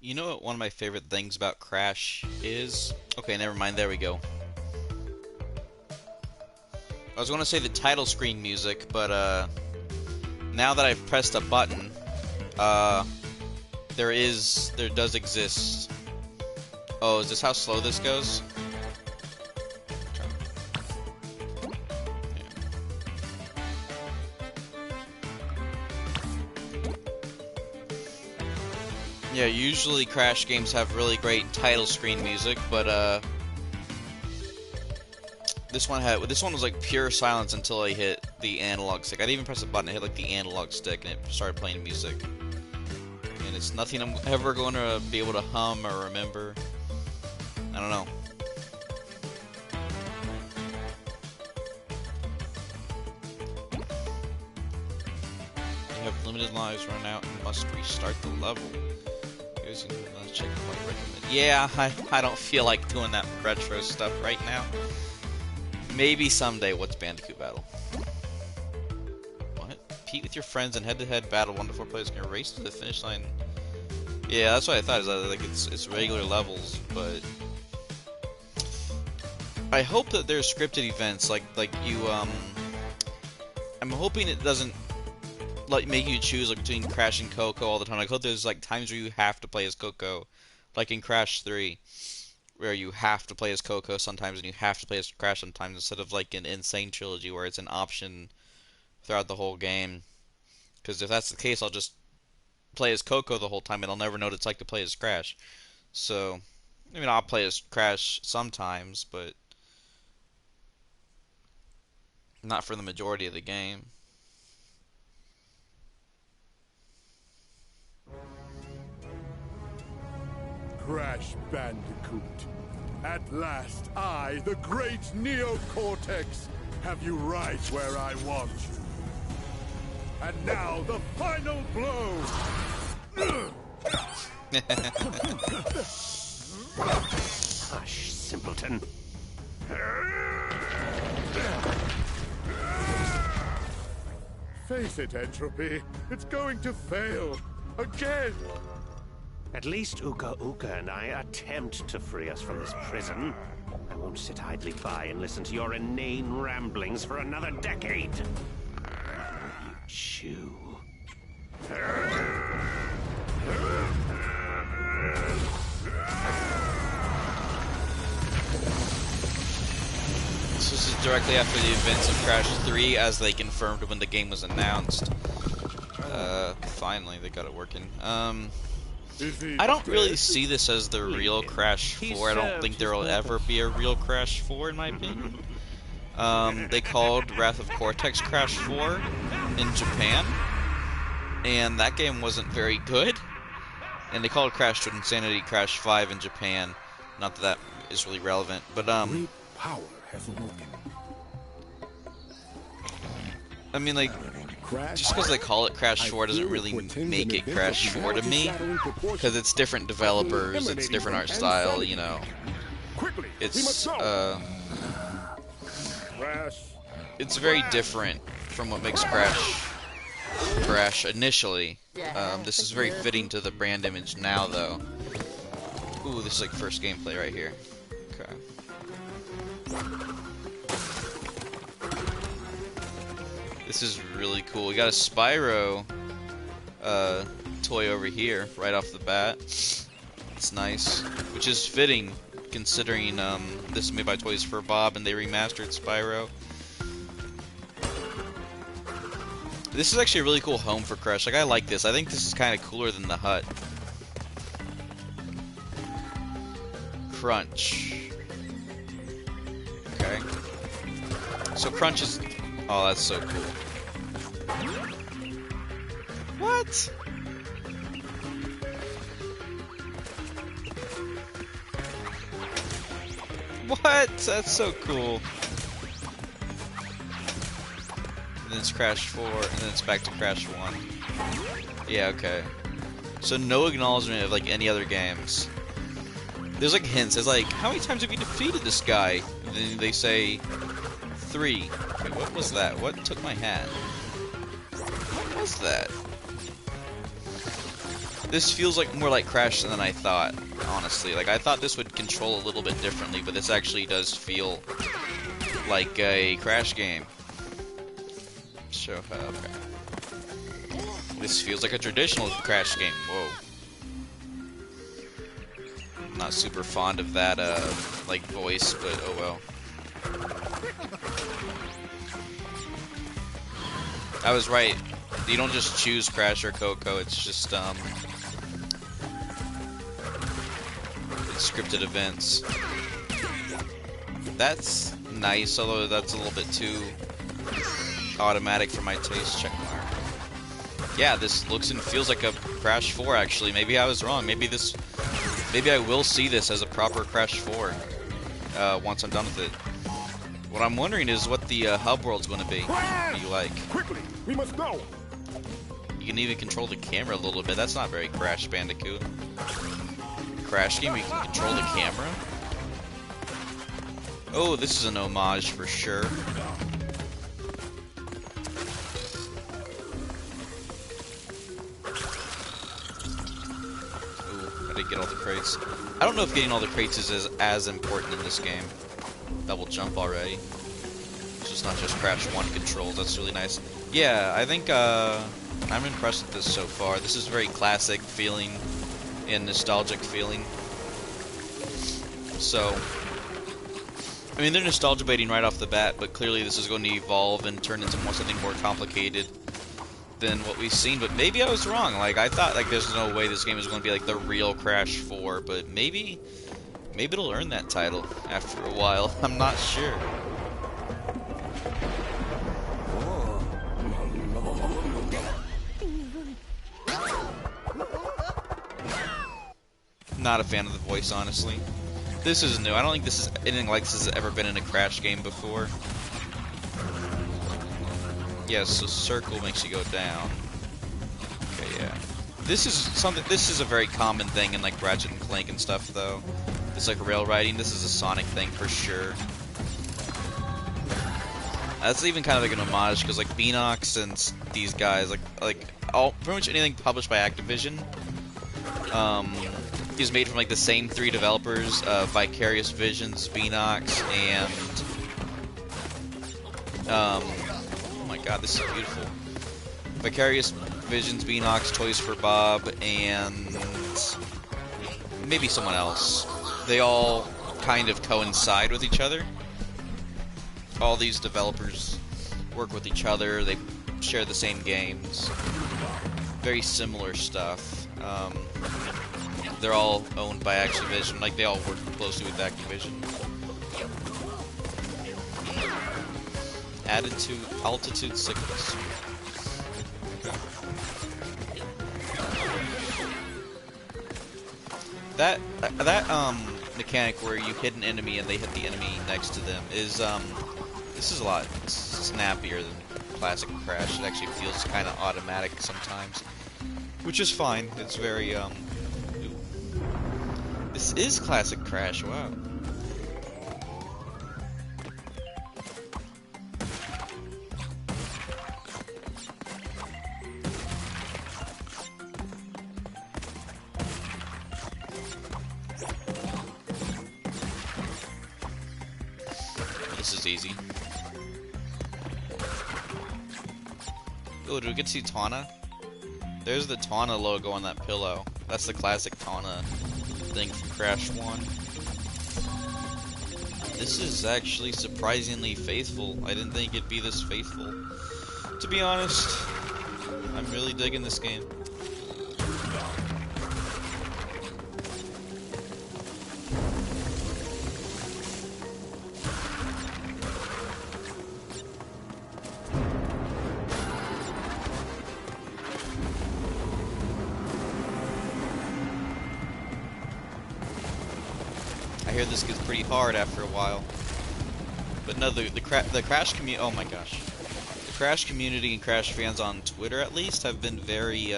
You know what one of my favorite things about Crash is? Okay, never mind, there we go. I was going to say the title screen music, but now that I've pressed a button, there does exist. Oh, is this how slow this goes? Yeah, usually Crash games have really great title screen music, but this one was like pure silence until I hit the analog stick. I didn't even press a button; I hit like the analog stick, and it started playing music. And it's nothing I'm ever going to be able to hum or remember. I don't know. You have limited lives run out and must restart the level. Yeah, I don't feel like doing that retro stuff right now. Maybe someday. What's Bandicoot Battle? What? Compete with your friends in head-to-head battle. 1 to 4 players can race to the finish line. Yeah, that's what I thought. Is that like it's regular levels, but I hope that there's scripted events like you I'm hoping it doesn't like make you choose like between Crash and Coco all the time. I hope there's like times where you have to play as Coco, like in Crash 3, where you have to play as Coco sometimes and you have to play as Crash sometimes, instead of like an Insane Trilogy where it's an option throughout the whole game. Because if that's the case, I'll just play as Coco the whole time and I'll never know what it's like to play as Crash. So, I mean, I'll play as Crash sometimes, but not for the majority of the game. Crash Bandicoot. At last, I, the great Neocortex, have you right where I want you. And now, the final blow! Hush, simpleton. Face it, Entropy. It's going to fail. Again! At least Uka Uka and I attempt to free us from this prison. I won't sit idly by and listen to your inane ramblings for another decade. You chew. This is directly after the events of Crash 3, as they confirmed when the game was announced. Finally, they got it working. I don't really see this as the real Crash 4. I don't think there will ever be a real Crash 4, in my opinion. They called Wrath of Cortex Crash 4 in Japan, and that game wasn't very good. And they called Crash to Insanity Crash 5 in Japan. Not that that is really relevant, but Great power has awoken. I mean, like, just because they call it Crash 4 doesn't really make it Crash 4 to me, because it's different developers, it's different art style, you know. It's very different from what makes Crash initially. This is very fitting to the brand image now, though. Ooh, this is like first gameplay right here. Okay. This is really cool. We got a Spyro toy over here right off the bat. It's nice, which is fitting considering this is made by Toys for Bob and they remastered Spyro. This is actually a really cool home for Crash. Like, I like this. I think this is kind of cooler than the hut. Crunch. Okay. So Crunch is... Oh, that's so cool. What? What? That's so cool. And then it's Crash 4, and then it's back to Crash 1. Yeah, okay. So no acknowledgement of, like, any other games. There's, like, hints. It's like, how many times have you defeated this guy? And then they say, 3. Wait, what was that? What took my hat? What was that? This feels like more like Crash than I thought, honestly. Like, I thought this would control a little bit differently, but this actually does feel like a Crash game. So, okay. This feels like a traditional Crash game. Whoa. I'm not super fond of that, like, voice, but oh well. I was right. You don't just choose Crash or Coco, it's just, it's scripted events. That's nice, although that's a little bit too automatic for my taste. Check mark. Yeah, this looks and feels like a Crash 4, actually. Maybe I was wrong. Maybe I will see this as a proper Crash 4 once I'm done with it. What I'm wondering is what the hub world's going to be like. Quickly, we must go. You can even control the camera a little bit. That's not very Crash Bandicoot. Crash game, we can control the camera. Oh, this is an homage for sure. Ooh, I didn't get all the crates. I don't know if getting all the crates is as important in this game. Double jump already. It's just not just Crash 1 controls. That's really nice. Yeah, I think I'm impressed with this so far. This is very classic feeling and nostalgic feeling. So, I mean, they're nostalgia baiting right off the bat, but clearly this is going to evolve and turn into something more complicated than what we've seen. But maybe I was wrong. Like, I thought like there's no way this game is going to be like the real Crash 4, but maybe it'll earn that title after a while. I'm not sure. Not a fan of the voice, honestly. This is new. I don't think this is anything like this has ever been in a Crash game before. Yeah, so circle makes you go down. Okay, yeah. This is a very common thing in like Ratchet and Clank and stuff, though. It's like rail riding. This is a Sonic thing for sure. That's even kind of like an homage because like Beanox and these guys, like pretty much anything published by Activision, is made from like the same three developers: Vicarious Visions, Beanox, and oh my God, this is beautiful. Vicarious Visions, Beanox, Toys for Bob, and maybe someone else. They all kind of coincide with each other. All these developers work with each other. They share the same games. Very similar stuff. They're all owned by Activision. Like, they all work closely with Activision. Altitude sickness. That mechanic where you hit an enemy and they hit the enemy next to them is this is a lot snappier than classic Crash. It actually feels kind of automatic sometimes, which is fine. It's very ooh. This is classic Crash. Wow. This is easy. Oh, do we get to see Tawna? There's the Tawna logo on that pillow. That's the classic Tawna thing from Crash 1. This is actually surprisingly faithful. I didn't think it'd be this faithful. To be honest, I'm really digging this game. I hear this gets pretty hard after a while. But no, the Crash community, oh my gosh. The Crash community and Crash fans on Twitter, at least, have been very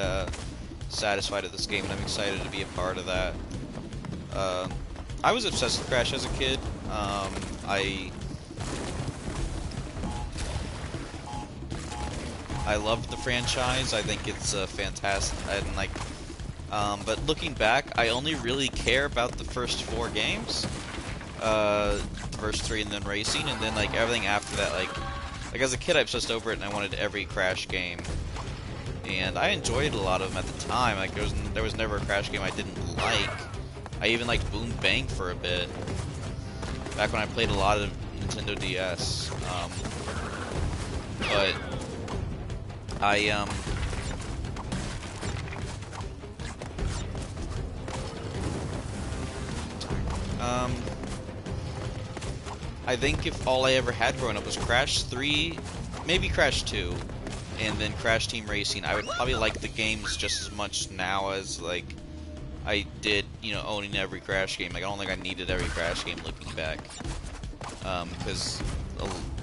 satisfied with this game, and I'm excited to be a part of that. I was obsessed with Crash as a kid. I loved the franchise. I think it's fantastic, and like, But looking back, I only really care about the first 4 games. The first 3 and then racing, and then like everything after that, like as a kid I obsessed over it and I wanted every Crash game. And I enjoyed a lot of them at the time. Like there was never a Crash game I didn't like. I even liked Boom Bang for a bit. Back when I played a lot of Nintendo DS. But I think if all I ever had growing up was Crash 3, maybe Crash 2, and then Crash Team Racing, I would probably like the games just as much now as, like, I did, you know, owning every Crash game. Like, I don't think I needed every Crash game looking back. Because,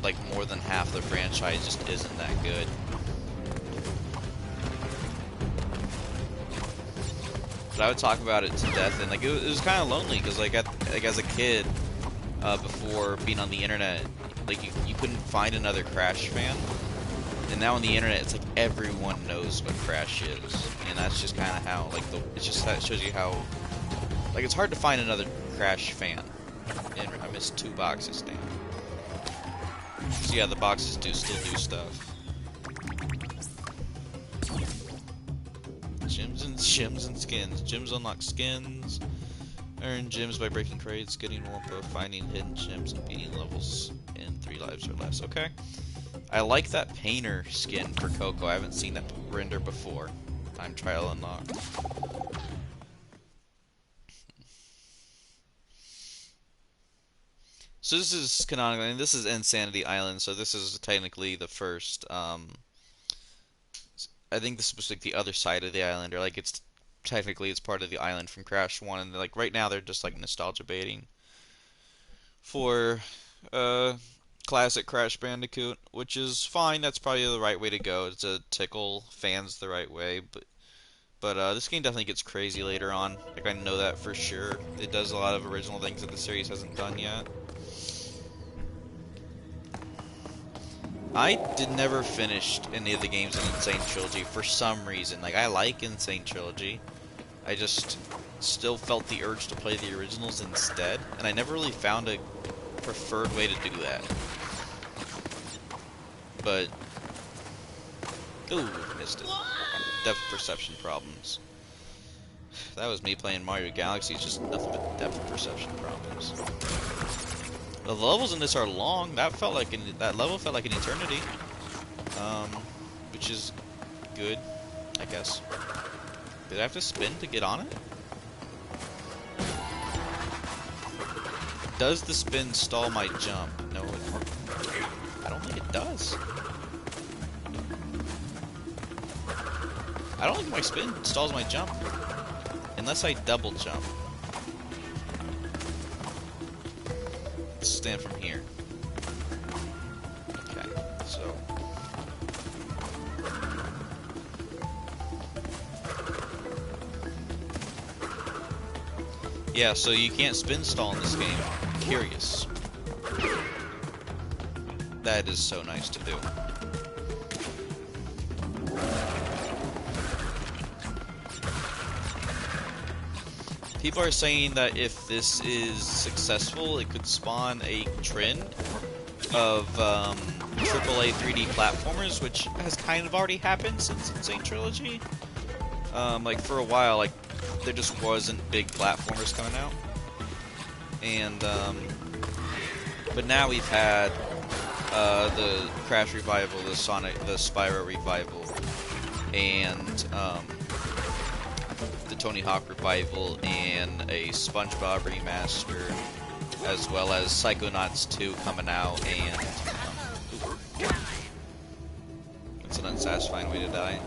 like, more than half the franchise just isn't that good. But I would talk about it to death, and, like, it was kind of lonely, because, like, as a kid, before being on the internet, like, you couldn't find another Crash fan. And now on the internet, it's like everyone knows what Crash is, and that's just kind of how, like, that shows you how, like, it's hard to find another Crash fan. And I missed 2 boxes, damn. So yeah, the boxes still do stuff. Gems and skins. Gems unlock skins. Earn gems by breaking crates, getting Wumpa, finding hidden gems, and beating levels in 3 lives or less. Okay. I like that painter skin for Coco. I haven't seen that render before. Time trial unlocked. So this is canonically, and this is Insanity Island, so this is technically the first, I think this was like the other side of the island, or like it's part of the island from Crash 1, and like right now they're just like nostalgia baiting for, classic Crash Bandicoot, which is fine. That's probably the right way to go. It's to tickle fans the right way, but this game definitely gets crazy later on. Like, I know that for sure. It does a lot of original things that the series hasn't done yet. I never finished any of the games in Insane Trilogy for some reason. Like, I like Insane Trilogy. I just still felt the urge to play the originals instead, and I never really found a preferred way to do that. But ooh, missed it. Depth perception problems. That was me playing Mario Galaxy. It's just nothing but depth perception problems. The levels in this are long. That level felt like an eternity. Which is good, I guess. Did I have to spin to get on it? Does the spin stall my jump? No, I don't think it does. I don't think my spin stalls my jump. Unless I double jump. Let's stand from here. Okay, so... yeah, so you can't spin stall in this game. Curious. That is so nice to do. People are saying that if this is successful, it could spawn a trend of AAA 3D platformers, which has kind of already happened since Insane Trilogy. Like, for a while, like, there just wasn't big platformers coming out. And, but now we've had the Crash revival, the Spyro revival, and the Tony Hawk revival, and a SpongeBob remaster, as well as Psychonauts 2 coming out, and it's an unsatisfying way to die.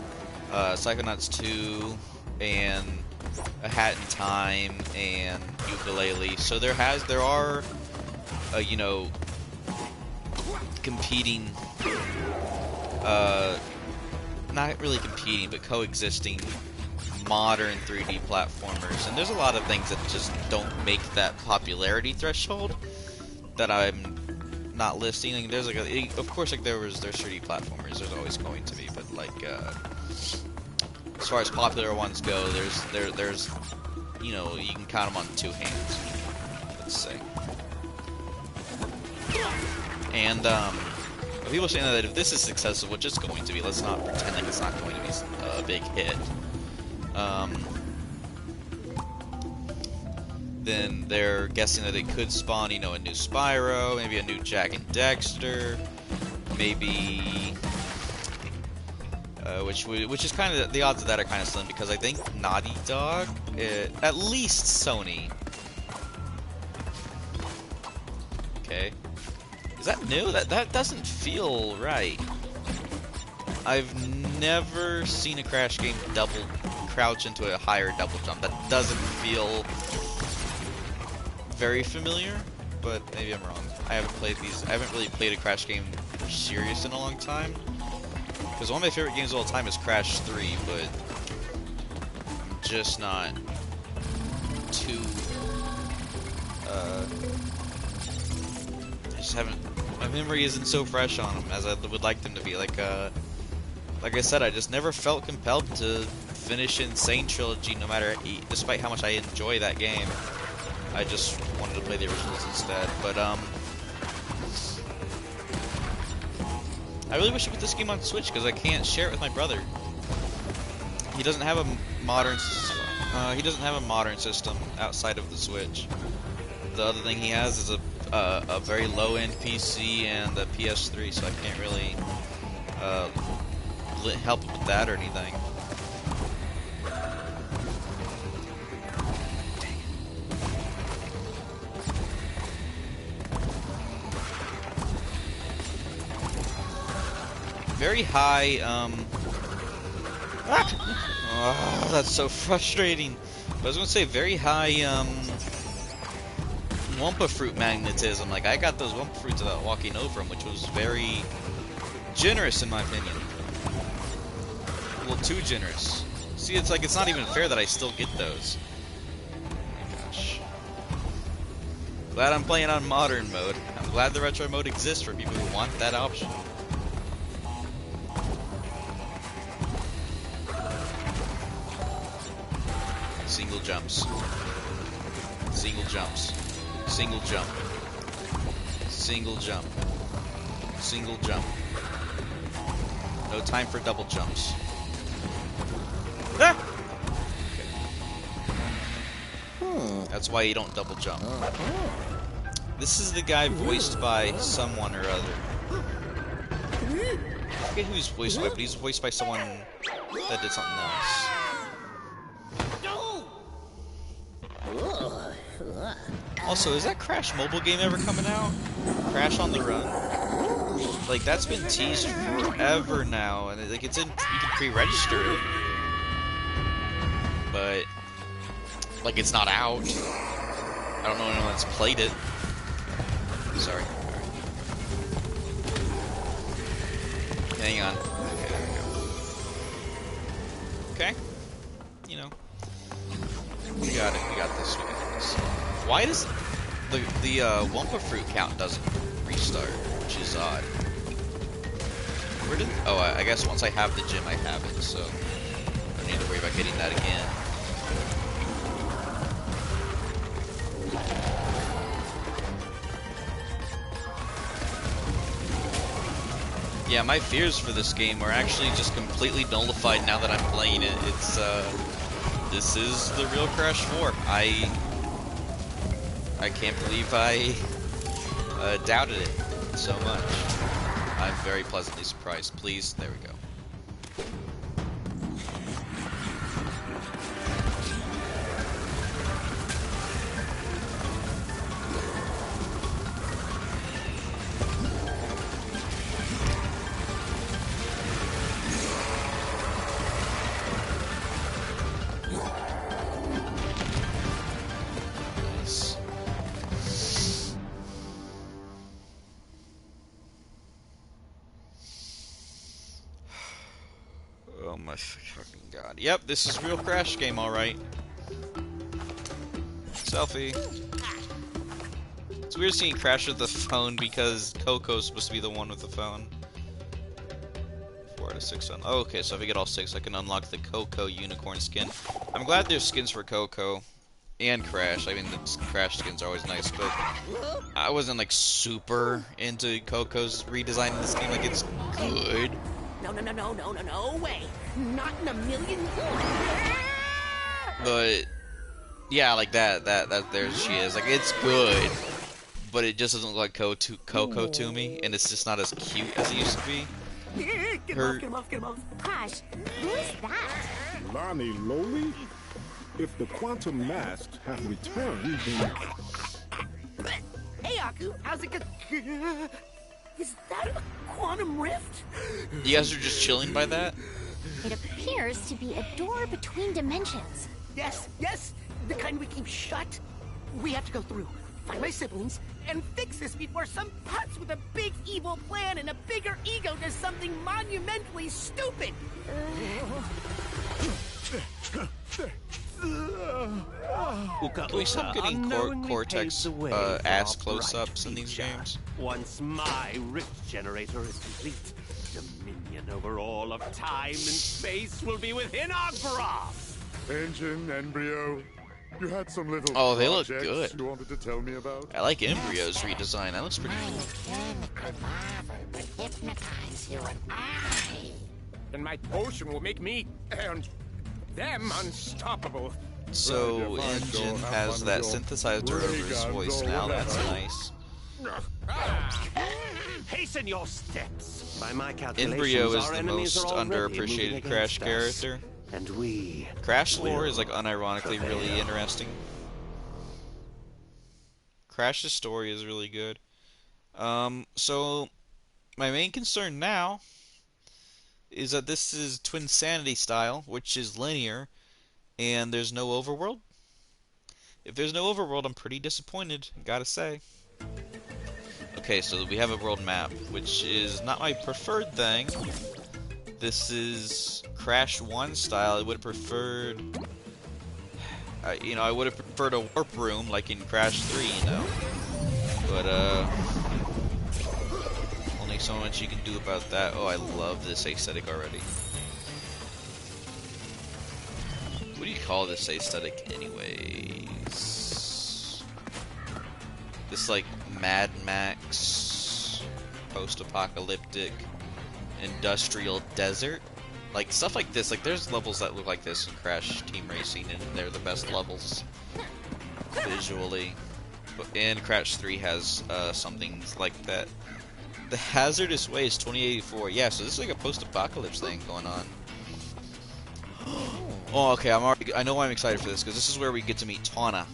Psychonauts 2, and A Hat in Time, and Ukulele. So there are, you know, competing, not really competing, but coexisting modern 3D platformers, and there's a lot of things that just don't make that popularity threshold that I'm not listing. I mean, there's like of course, like there's 3D platformers, there's always going to be, but like as far as popular ones go, there's you know, you can count them on 2 hands. Let's say. And people are saying that if this is successful, which it's going to be, let's not pretend like it's not going to be a big hit. Then they're guessing that it could spawn, you know, a new Spyro, maybe a new Jak and Daxter, maybe, which is kind of, the odds of that are kind of slim, because I think Naughty Dog, at least Sony. Okay. Is that new? That doesn't feel right. I've never seen a Crash game double crouch into a higher double jump. That doesn't feel very familiar, but maybe I'm wrong. I haven't really played a Crash game serious in a long time. Because one of my favorite games of all time is Crash 3, but I'm just not too, I just haven't, my memory isn't so fresh on them as I would like them to be. Like I said, I just never felt compelled to finish Insane Trilogy, despite how much I enjoy that game. I just wanted to play the originals instead, but I really wish I put this game on Switch, because I can't share it with my brother. He doesn't have a modern system outside of the Switch. The other thing he has is a very low-end PC and a PS3, so I can't really help with that or anything. Very high, oh, that's so frustrating. But I was gonna say very high, Wumpa Fruit magnetism. Like, I got those Wumpa Fruits without walking over them, which was very generous in my opinion. A little too generous. See, it's like, it's not even fair that I still get those. Oh my gosh. Glad I'm playing on modern mode. I'm glad the retro mode exists for people who want that option. Single jumps. Single jumps. Single jump. Single jump. Single jump. No time for double jumps. Ah! Okay. That's why you don't double jump. This is the guy voiced by someone or other. I forget who he's voiced by, but he's voiced by someone that did something else. Also, is that Crash mobile game ever coming out? Crash on the Run? Like, that's been teased forever now, and like, it's in, you can pre-register it. But, like, it's not out. I don't know anyone that's played it. Sorry. Hang on. Okay, there we go. Okay. You know. We got it. We got this. We got this. Why does the Wumpa Fruit count doesn't restart, which is odd. Where did? Oh, I guess once I have the gym, I have it, so I don't need to worry about getting that again. Yeah, my fears for this game are actually just completely nullified now that I'm playing it. It's this is the real Crash 4. I can't believe I doubted it so much. I'm very pleasantly surprised. Please, there we go. Oh my fucking god. Yep, this is real Crash game, alright. Selfie. It's weird seeing Crash with the phone because Coco's supposed to be the one with the phone. a 6 on. Oh, okay, so if I get all 6, I can unlock the Coco unicorn skin. I'm glad there's skins for Coco and Crash. I mean, the Crash skins are always nice, but I wasn't like super into Coco's redesign in this game. Like, it's good. No way. Not in a million years. But yeah, like that there she is. Like, it's good, but it just doesn't look like Coco to me, and it's just not as cute as it used to be. Get him off. Crash, who is that? Lonnie Loli? If the quantum masks have returned, then... Hey, Aku, how's it go? Is that a quantum rift? You guys are just chilling by that? It appears to be a door between dimensions. Yes, the kind we keep shut. We have to go through, find my siblings, and fix this before some putz with a big evil plan and a bigger ego does something monumentally stupid. Can we stop getting Cortex ass close-ups in these games? Once my rift generator is complete, dominion over all of time and space will be within our grasp. Engine, Embryo, you had some little they look projects good. you wanted to tell me about? I like Embryo's redesign. That looks pretty cool. Hypnotize you and I. And my potion will make me and them unstoppable. So Engine has that synthesizer over his voice now. That's nice. Hasten your steps. By my calculations, Embryo is our the enemies most are already underappreciated moving Crash against us. character. And we Crash lore will is like unironically really prevail. interesting. Crash's story is really good. So my main concern now is that this is Twinsanity style, which is linear, and there's no overworld. If there's no overworld, I'm pretty disappointed, gotta say. Okay, so we have a world map, which is not my preferred thing. This is Crash 1 style. I would have preferred... I would have preferred a warp room, like in Crash 3, you know. But, only so much you can do about that. Oh, I love this aesthetic already. What do you call this aesthetic anyways? This, like, Mad Max, post-apocalyptic, industrial desert? Like, stuff like this. Like, there's levels that look like this in Crash Team Racing, and they're the best levels visually. And Crash 3 has something like that. The Hazardous Waste 2084. Yeah, so this is like a post-apocalypse thing going on. Oh, okay. I know why I'm excited for this, because this is where we get to meet Tawna.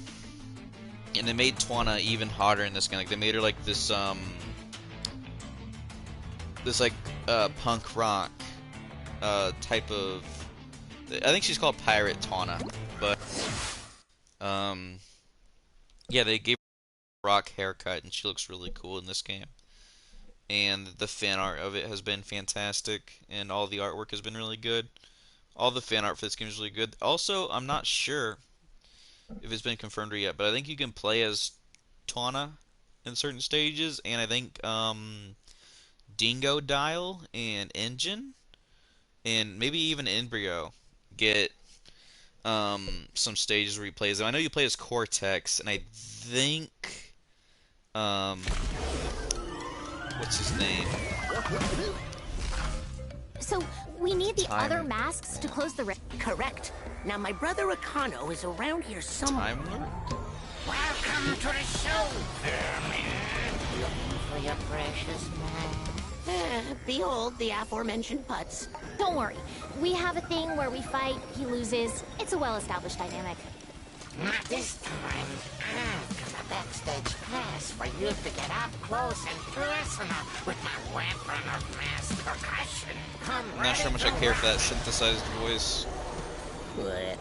And they made Tawna even hotter in this game. Like, they made her like this punk rock type of... I think she's called Pirate Tawna, but yeah, they gave her a rock haircut, and she looks really cool in this game. And the fan art of it has been fantastic, and all the artwork has been really good. All the fan art for this game is really good. Also, I'm not sure if it's been confirmed or yet, but I think you can play as Tawna in certain stages, and I think Dingo Dial and Engine, and maybe even Embryo get some stages where he plays them. I know you play as Cortex, and I think what's his name? So, we need the other masks to close the rift. Correct. Now, my brother Akano is around here somewhere. Time Lord? Welcome to the show, vermin. Looking for your precious man. Behold the aforementioned putz. Don't worry. We have a thing where we fight, he loses. It's a well-established dynamic. Not this time. I've got a backstage pass for you to get up close and personal with my weapon of mass percussion. Come I'm not sure how much I care for that synthesized voice. What?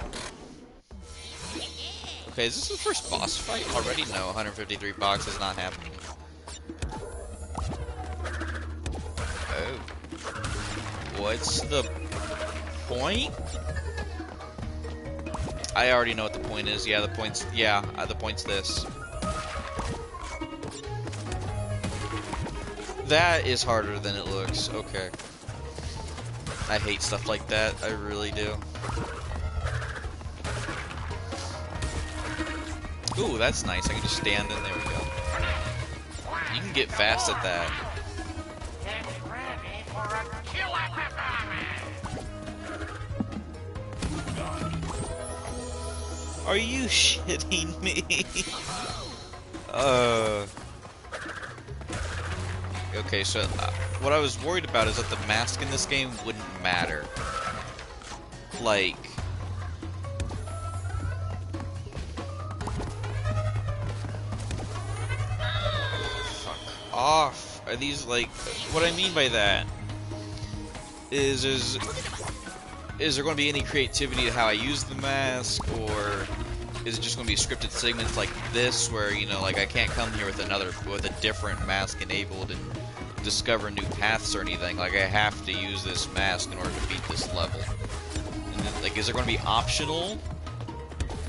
Okay, is this the first boss fight already? No, 153 box is not happening. Oh. What's the point? I already know what the point is. Yeah, the point's this. That is harder than it looks. Okay. I hate stuff like that. I really do. Ooh, that's nice. I can just stand in. There we go. You can get fast at that. Get ready for a killer performance! Are you shitting me? Okay, so what I was worried about is that the mask in this game wouldn't matter. Like... Fuck off. Are these, like... What I mean by that is there going to be any creativity to how I use the mask, or is it just going to be scripted segments like this, where, you know, like I can't come here with a different mask enabled and discover new paths or anything? Like I have to use this mask in order to beat this level. And then, like, is there going to be optional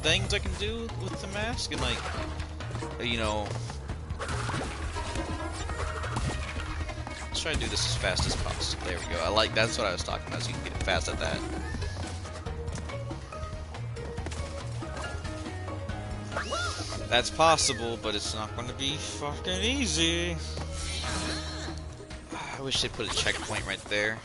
things I can do with the mask? And like, you know, let's try to do this as fast as possible. There we go. That's what I was talking about. So you can get fast at that. That's possible, but it's not going to be fucking easy. I wish they put a checkpoint right there.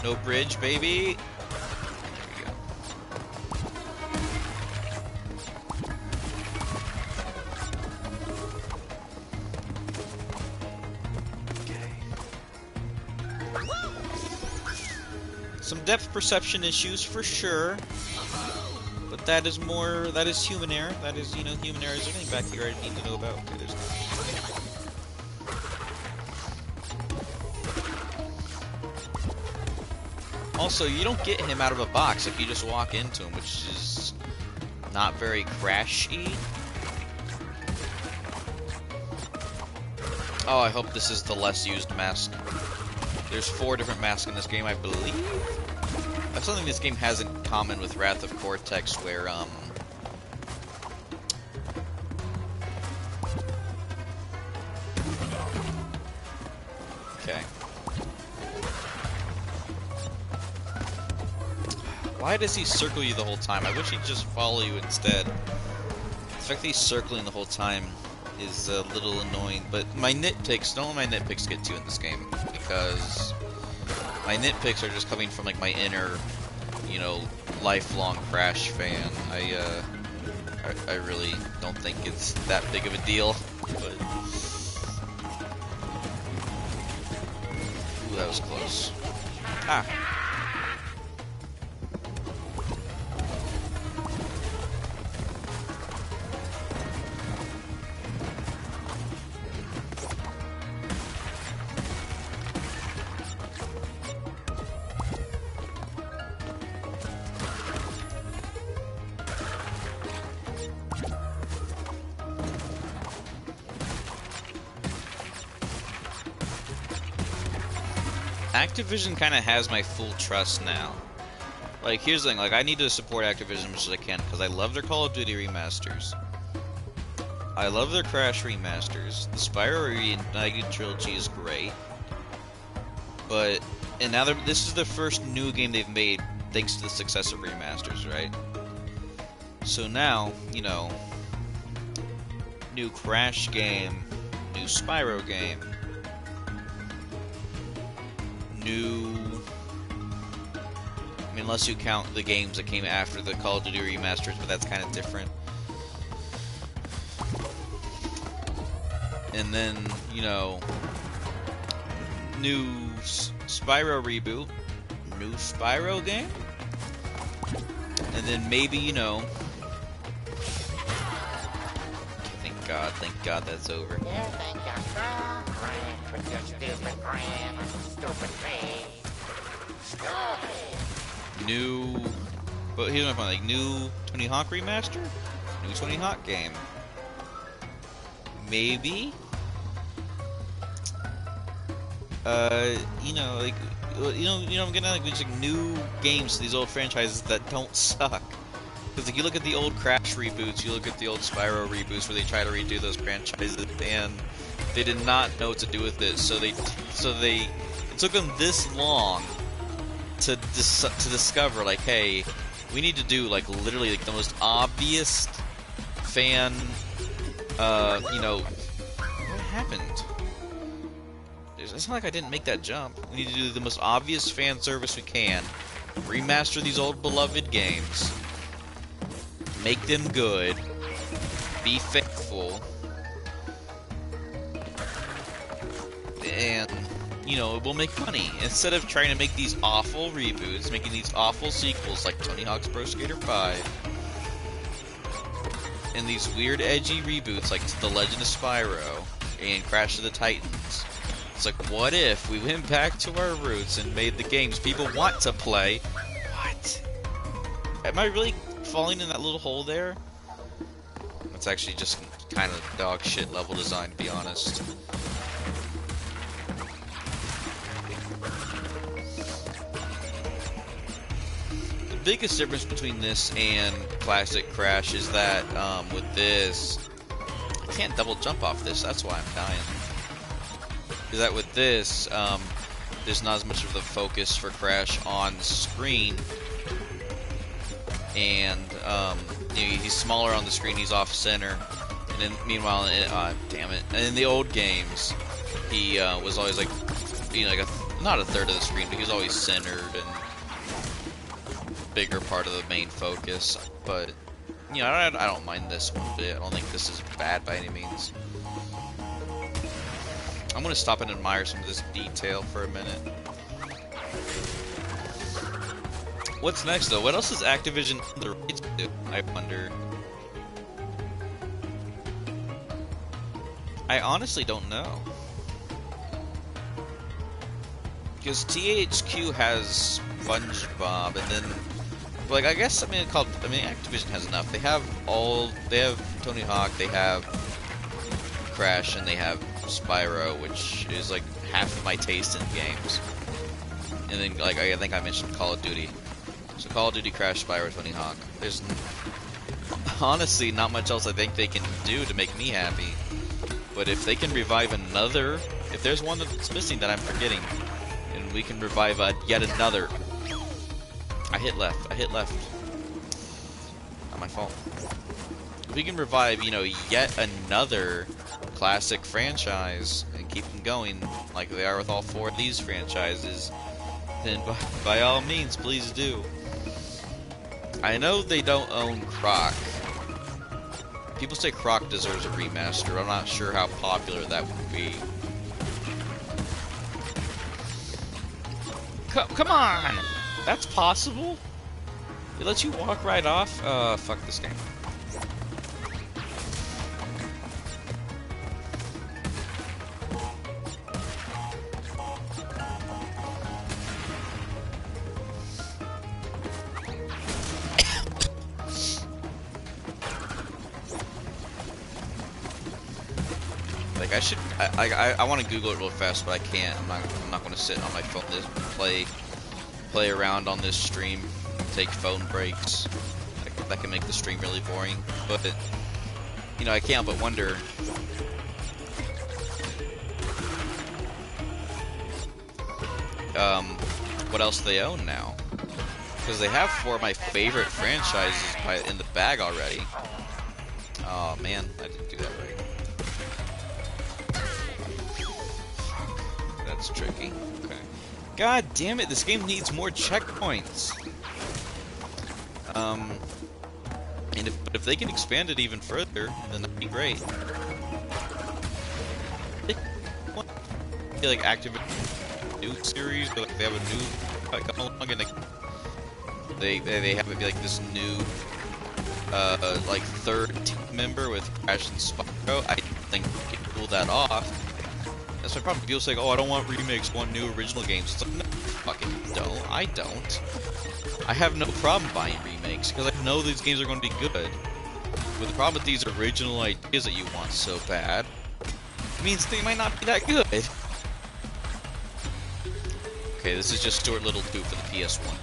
No bridge, baby. Some depth perception issues for sure, but that is human error. That is, you know, human error. Is there anything back here I need to know about? Okay, there's not. Also, you don't get him out of a box if you just walk into him, which is not very Crash-y. Oh, I hope this is the less used mask. There's 4 different masks in this game, I believe. That's something this game has in common with Wrath of Cortex, where, okay. Why does he circle you the whole time? I wish he'd just follow you instead. The fact that he's circling the whole time is a little annoying, but my nitpicks, don't let my nitpicks get to you in this game, because my nitpicks are just coming from, like, my inner, you know, lifelong Crash fan. I really don't think it's that big of a deal, but... Ooh, that was close. Ah. Activision kind of has my full trust now. Like, here's the thing, like, I need to support Activision as much as I can, because I love their Call of Duty remasters. I love their Crash remasters. The Spyro Reignited trilogy is great. But, and now this is the first new game they've made thanks to the success of remasters, right? So now, you know, new Crash game, new Spyro game, new... I mean, unless you count the games that came after the Call of Duty remasters, but that's kind of different. And then, you know, new Spyro reboot, new Spyro game, and then maybe, you know... Thank God that's over. You think you're so great with your stupid brain and stupid face. New... But here's my point, like, new Tony Hawk remaster? New Tony Hawk game. Maybe? You know, like, I'm getting like these like, new games to these old franchises that don't suck. Because like you look at the old Crash reboots, you look at the old Spyro reboots where they try to redo those franchises, and they did not know what to do with it. So it took them this long to discover like, hey, we need to do like literally like the most obvious fan, what happened? It's not like I didn't make that jump. We need to do the most obvious fan service we can. Remaster these old beloved games. Make them good. Be faithful. And, it will make money. Instead of trying to make these awful reboots, making these awful sequels like Tony Hawk's Pro Skater 5, and these weird edgy reboots like The Legend of Spyro and Crash of the Titans. It's like, what if we went back to our roots and made the games people want to play? What? Am I really falling in that little hole there? It's actually just kind of dog shit level design, to be honest. The biggest difference between this and classic Crash is that with this, I can't double jump off this. That's why I'm dying. Is that with this, there's not as much of the focus for Crash on screen, and he's smaller on the screen, he's off center, and then meanwhile, damn it, and in the old games, he was always like, like not a third of the screen, but he was always centered and bigger part of the main focus. But I don't mind this one bit. I don't think this is bad by any means. I'm gonna stop and admire some of this detail for a minute. What's next, though? What else is Activision the rights to do, I wonder? I honestly don't know. Because THQ has SpongeBob, and then, like, Activision has enough. They have Tony Hawk, they have Crash, and they have Spyro, which is like half of my taste in games. And then, like, I think I mentioned Call of Duty. So Call of Duty, Crash, Spyro, Tony Hawk. There's honestly not much else I think they can do to make me happy. But if they can revive another, if there's one that's missing that I'm forgetting, and we can revive yet another. I hit left. Not my fault. If we can revive, yet another classic franchise and keep them going like they are with all four of these franchises, then by all means, please do. I know they don't own Croc. People say Croc deserves a remaster. I'm not sure how popular that would be. Come on! That's possible? It lets you walk right off? Fuck this game. I want to Google it real fast, but I can't. I'm not going to sit on my phone and play around on this stream, take phone breaks. That can make the stream really boring. But I can't but wonder. What else they own now? Because they have four of my favorite franchises in the bag already. Oh man, I didn't do that right. That's tricky. Okay. God damn it, this game needs more checkpoints. And if they can expand it even further, then that'd be great. I feel like Activision new series, or like they have a new come along and they have it be like this new like third team member with Crash and Spyro. I think we can pull that off. That's my problem. People say, "Oh, I don't want remakes, I want new original games." It's like, no, fucking don't. I don't. I have no problem buying remakes because I know these games are going to be good. But the problem with these original ideas that you want so bad means they might not be that good. Okay, this is just Stuart Little 2 for the PS1.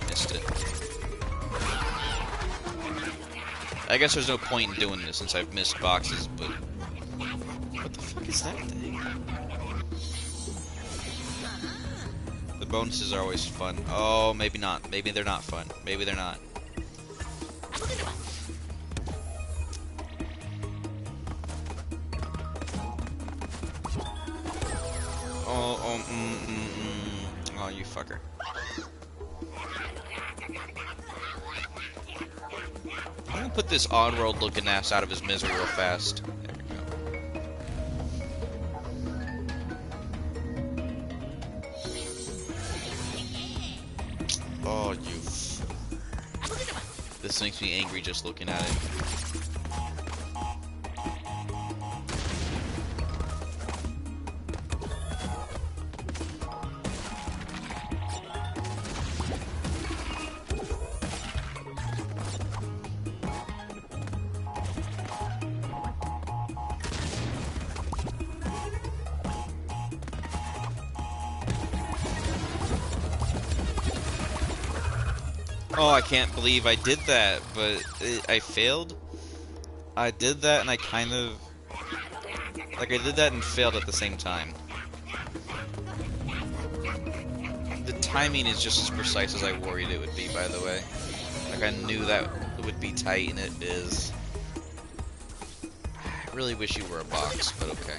Missed it. I guess there's no point in doing this since I've missed boxes, but... What the fuck is that thing? The bonuses are always fun. Oh, maybe not. Maybe they're not fun. Maybe they're not. Oh, you fucker. I'm gonna put this Oddworld looking ass out of his misery real fast. There we go. Oh, you. This makes me angry just looking at it. Oh, I can't believe I did that, but I failed. I did that and I kind of... Like, I did that and failed at the same time. The timing is just as precise as I worried it would be, by the way. Like, I knew that it would be tight, and it is. I really wish you were a box, but okay.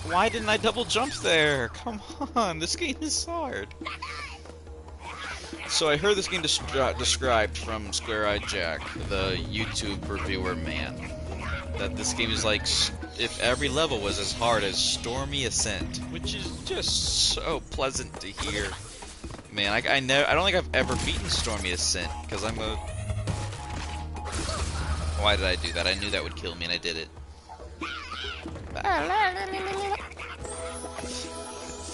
Why didn't I double jump there? Come on, this game is hard. So I heard this game described from Square Eyed Jack, the YouTube reviewer man, that this game is like if every level was as hard as Stormy Ascent, which is just so pleasant to hear. Man, I don't think I've ever beaten Stormy Ascent because I'm a. Why did I do that? I knew that would kill me, and I did it.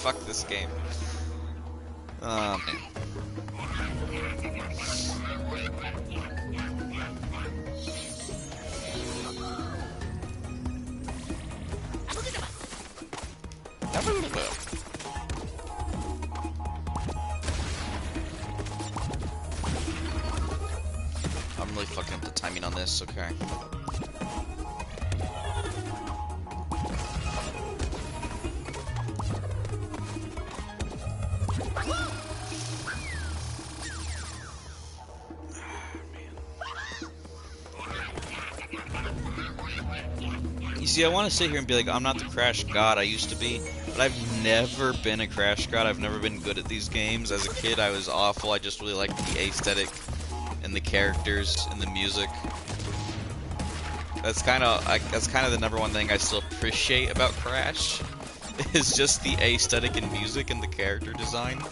Fuck this game. Oh, man. I'm really fucking up the timing on this, okay. You see, I want to sit here and be like, I'm not the Crash God I used to be, but I've never been a Crash God. I've never been good at these games. As a kid, I was awful. I just really liked the aesthetic and the characters and the music. That's kind of the number one thing I still appreciate about Crash, is just the aesthetic and music and the character design.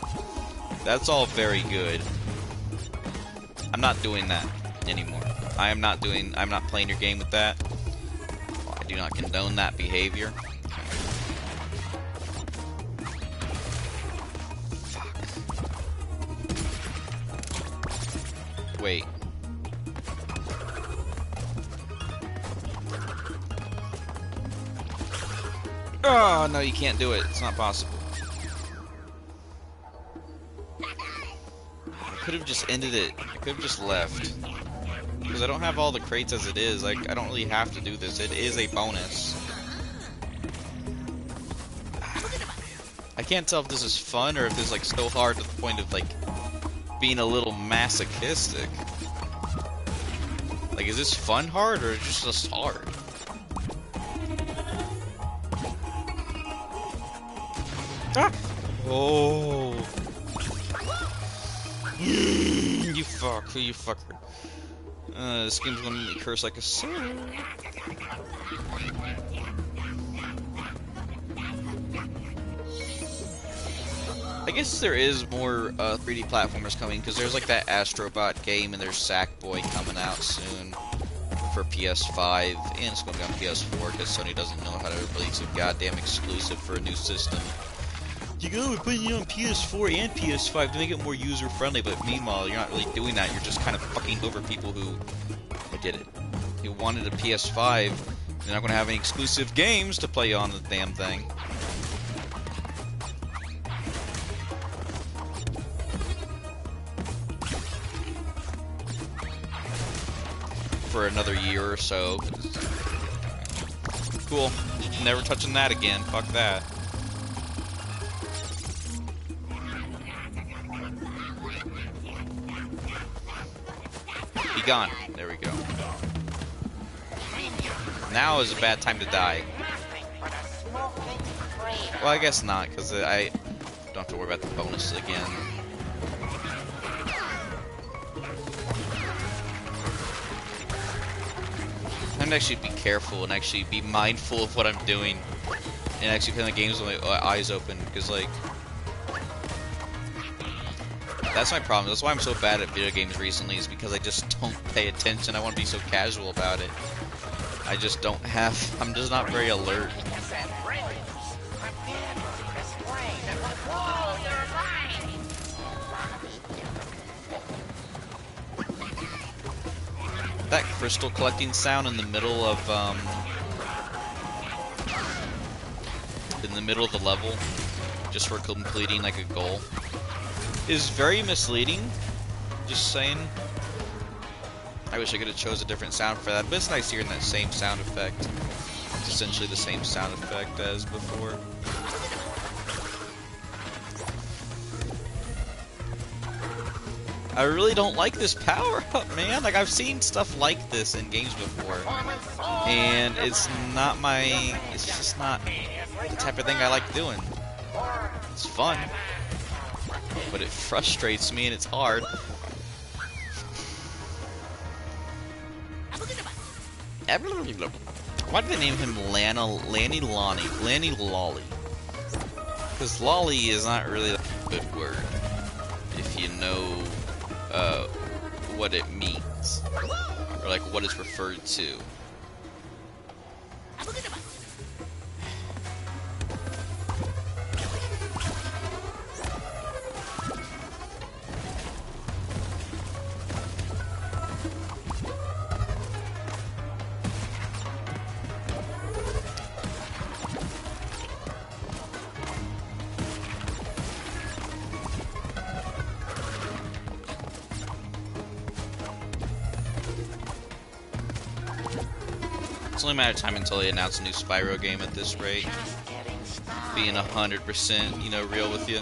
That's all very good. I'm not doing that anymore. I'm not playing your game with that. I do not condone that behavior. Fuck. Wait. Oh, no, you can't do it. It's not possible. I could have just ended it. I could have just left. Because I don't have all the crates as it is. Like, I don't really have to do this. It is a bonus. I can't tell if this is fun or if this is, like, so hard to the point of, like, being a little masochistic. Like, is this fun hard or just hard? Ah! Oh! You fuck. You fucker. This game's gonna make me curse like a sailor. I guess there is more 3D platformers coming, because there's like that Astrobot game and there's Sackboy coming out soon for for PS5, and it's going to be on PS4 because Sony doesn't know how to release a goddamn exclusive for a new system. You go, we're putting it on PS4 and PS5 to make it more user-friendly, but meanwhile, you're not really doing that. You're just kind of fucking over people who did it. Who wanted a PS5, they're not going to have any exclusive games to play on the damn thing. For another year or so. Cool. Never touching that again. Fuck that. Be gone. There we go. Now is a bad time to die. Well, I guess not, because I don't have to worry about the bonuses again. I'm gonna actually be careful and actually be mindful of what I'm doing, and actually play the games with my eyes open, because like that's my problem. That's why I'm so bad at video games recently, is because I just don't pay attention. I want to be so casual about it. I just don't have. I'm just not very alert. That crystal collecting sound in the middle of the level, just for completing like a goal, is very misleading. Just saying. I wish I could have chose a different sound for that, but it's nice hearing that same sound effect. It's essentially the same sound effect as before. I really don't like this power-up, man. Like, I've seen stuff like this in games before, and it's not my... It's just not the type of thing I like doing. It's fun, but it frustrates me and it's hard. Why did they name him Lanny Lolly? Because Lolly is not really a good word, if you know what it means, or like what it's referred to. It's only a matter of time until they announce a new Spyro game at this rate. Being 100%, you know, real with you.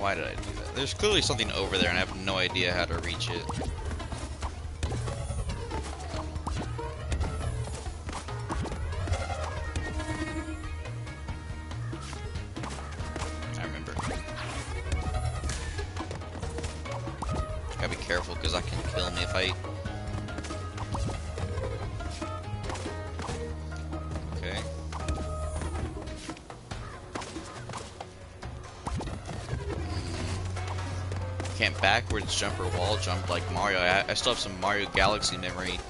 Why did I do that? There's clearly something over there and I have no idea how to reach it. I remember. Gotta be careful because that can kill me if I... Can't backwards jump or wall jump like Mario. I still have some Mario Galaxy memory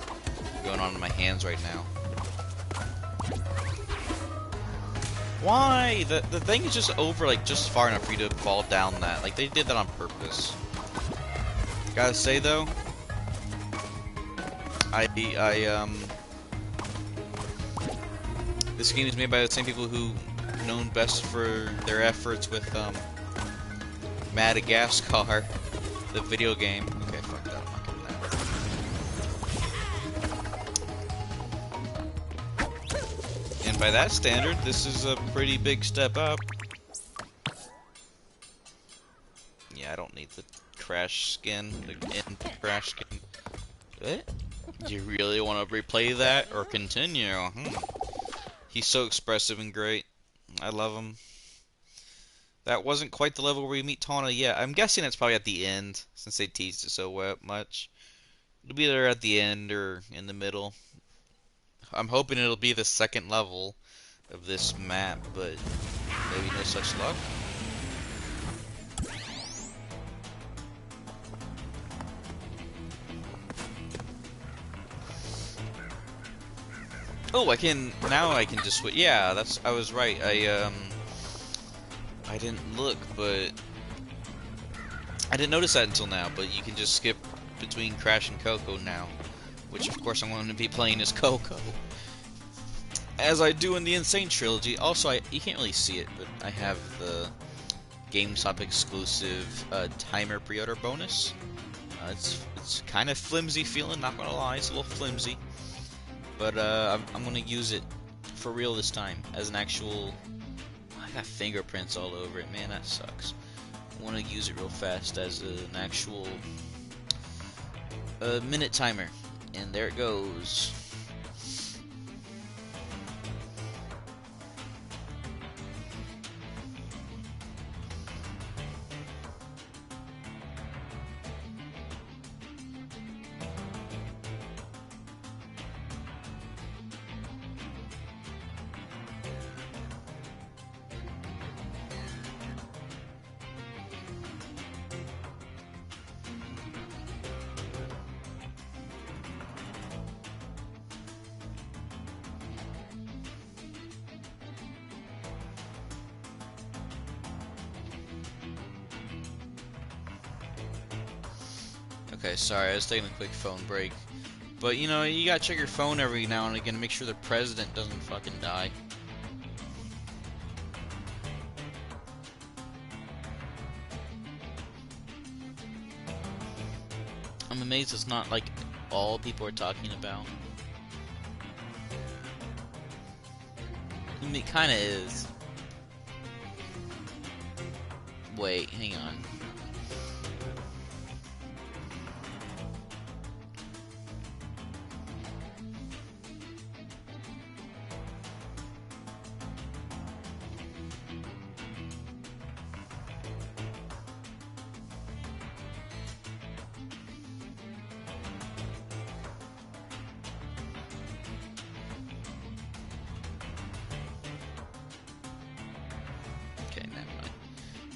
going on in my hands right now. Why? The thing is just over, like, just far enough for you to fall down that. Like, they did that on purpose. Gotta say, though, this game is made by the same people who known best for their efforts with, Madagascar, the video game. Okay, fuck that, I'm not getting that. And by that standard, this is a pretty big step up. Yeah, I don't need the crash skin, the end crash skin. What? Do you really want to replay that or continue? He's so expressive and great. I love him. That wasn't quite the level where we meet Tawna yet. I'm guessing it's probably at the end, since they teased it so much. It'll be either at the end or in the middle. I'm hoping it'll be the second level of this map, but maybe no such luck. Oh, I can now. I can just switch. Yeah, that's. I was right. I didn't look, but I didn't notice that until now. But you can just skip between Crash and Coco now, which of course I'm going to be playing as Coco, as I do in the Insane trilogy. Also, you can't really see it, but I have the GameStop exclusive timer pre-order bonus. It's kind of flimsy feeling, not gonna lie, it's a little flimsy, but I'm gonna use it for real this time as an actual. I got fingerprints all over it, man, that sucks. I want to use it real fast as an actual minute timer, and there it goes. Okay, sorry, I was taking a quick phone break. But, you know, you gotta check your phone every now and again to make sure the president doesn't fucking die. I'm amazed it's not, like, all people are talking about. I mean, it kinda is. Wait, hang on.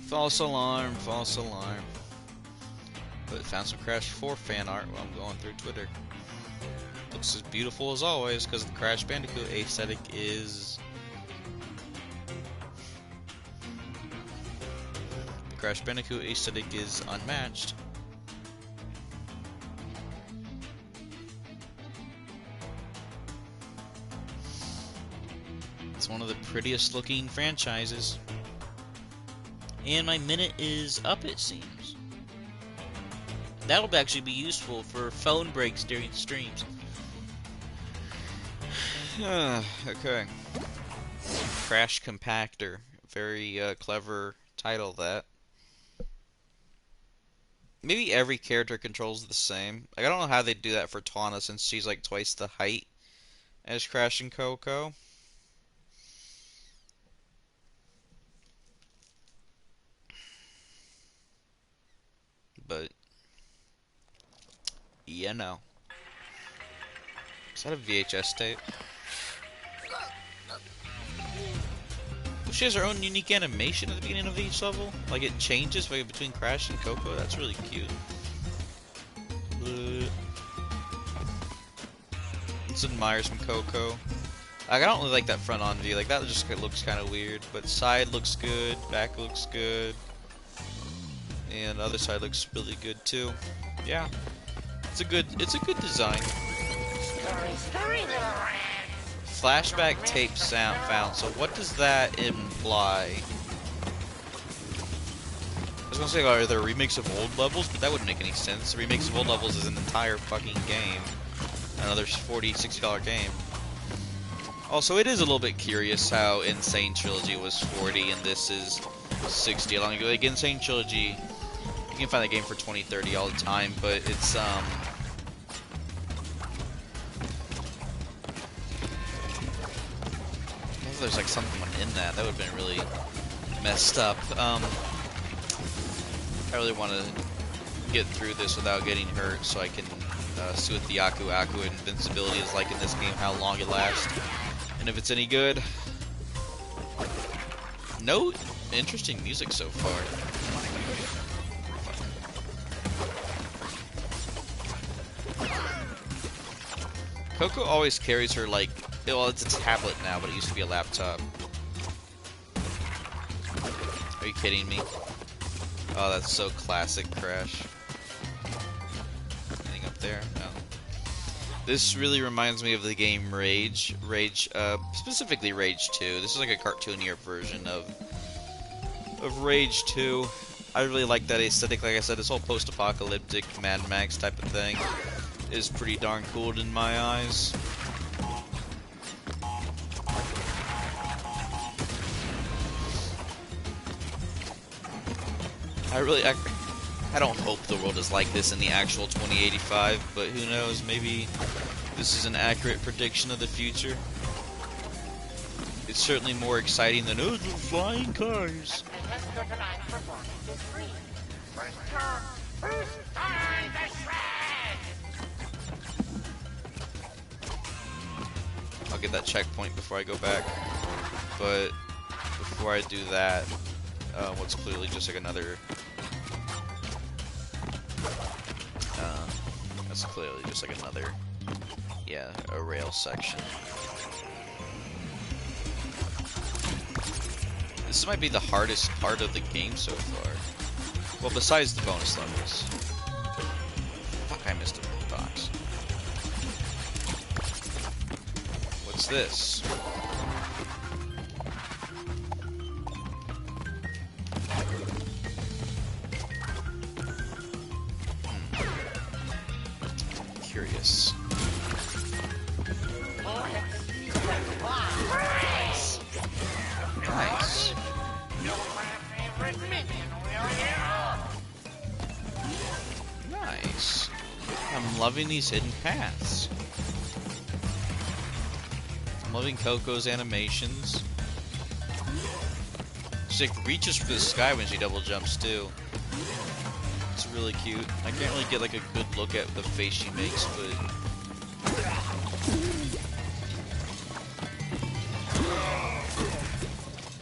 False alarm, false alarm. But found some Crash 4 fan art while I'm going through Twitter. Looks as beautiful as always, because the Crash Bandicoot aesthetic is... The Crash Bandicoot aesthetic is unmatched. It's one of the prettiest looking franchises. And my minute is up, it seems. That'll actually be useful for phone breaks during streams. Okay. Crash Compactor. Very clever title, that. Maybe every character controls the same. Like, I don't know how they do that for Tawna, since she's like twice the height as Crash and Coco. But, yeah, no. Is that a VHS tape? She has her own unique animation at the beginning of each level. Like, it changes between Crash and Coco. That's really cute. Let's admire some Coco. Like, I don't really like that front-on view. Like, that just looks kind of weird. But side looks good. Back looks good. And the other side looks really good too. Yeah, it's a good design. Flashback tape sound found. So what does that imply? I was gonna say, are there remakes of old levels, but that wouldn't make any sense. Remakes of old levels is an entire fucking game. Another $40, $60 game. Also, it is a little bit curious how Insane Trilogy was 40 and this is 60. Long ago, like Insane Trilogy. You can find that game for 20, 30 all the time, but it's, if there's like someone in that would have been really messed up. I really want to get through this without getting hurt, so I can see what the Aku Aku invincibility is like in this game, how long it lasts, and if it's any good. No interesting music so far. Coco always carries her, like, Well, it's a tablet now, but it used to be a laptop. Are you kidding me? Oh, that's so classic Crash. Anything up there? No. This really reminds me of the game Rage. Specifically Rage 2. This is like a cartoonier version of Rage 2. I really like that aesthetic. Like I said, this whole post-apocalyptic Mad Max type of thing is pretty darn cool in my eyes. I don't hope the world is like this in the actual 2085, but who knows, maybe this is an accurate prediction of the future. It's certainly more exciting than, oh, the flying cars. I'll get that checkpoint before I go back, but before I do that, what's clearly just like another... that's clearly just like another, yeah, a rail section. This might be the hardest part of the game so far. Well, besides the bonus levels. Fuck, I missed a box. What's this? Curious. Nice. Nice. I'm loving these hidden paths. I'm loving Coco's animations. She like reaches for the sky when she double jumps too. It's really cute. I can't really get like a good look at the face she makes, but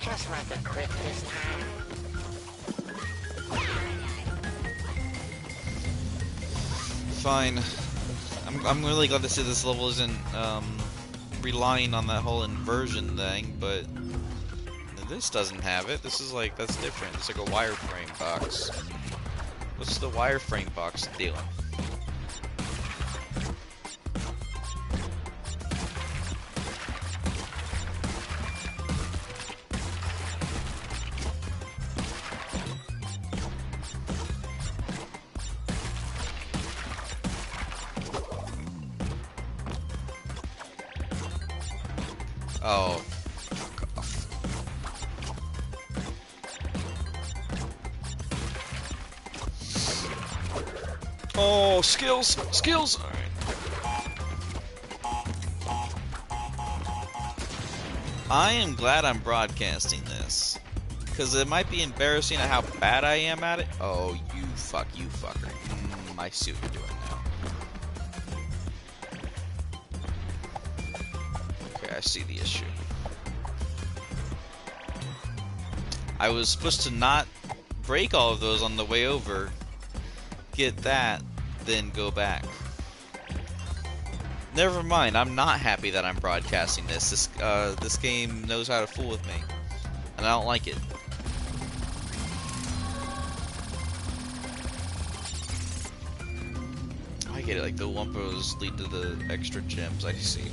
Just like a quick this time. fine. I'm really glad to see this level isn't relying on that whole inversion thing, but this doesn't have it. This is like, that's different. It's like a wireframe box. What's the wireframe box doing? Oh, fuck off. Oh, skills! Skills! Alright. I am glad I'm broadcasting this. Because it might be embarrassing at how bad I am at it. Oh, you fucker. I see what you're doing now. Okay, I see the issue. I was supposed to not break all of those on the way over, get that, then go back. Never mind, I'm not happy that I'm broadcasting this. This game knows how to fool with me, and I don't like it. I get it, like the Wumpos lead to the extra gems, I see.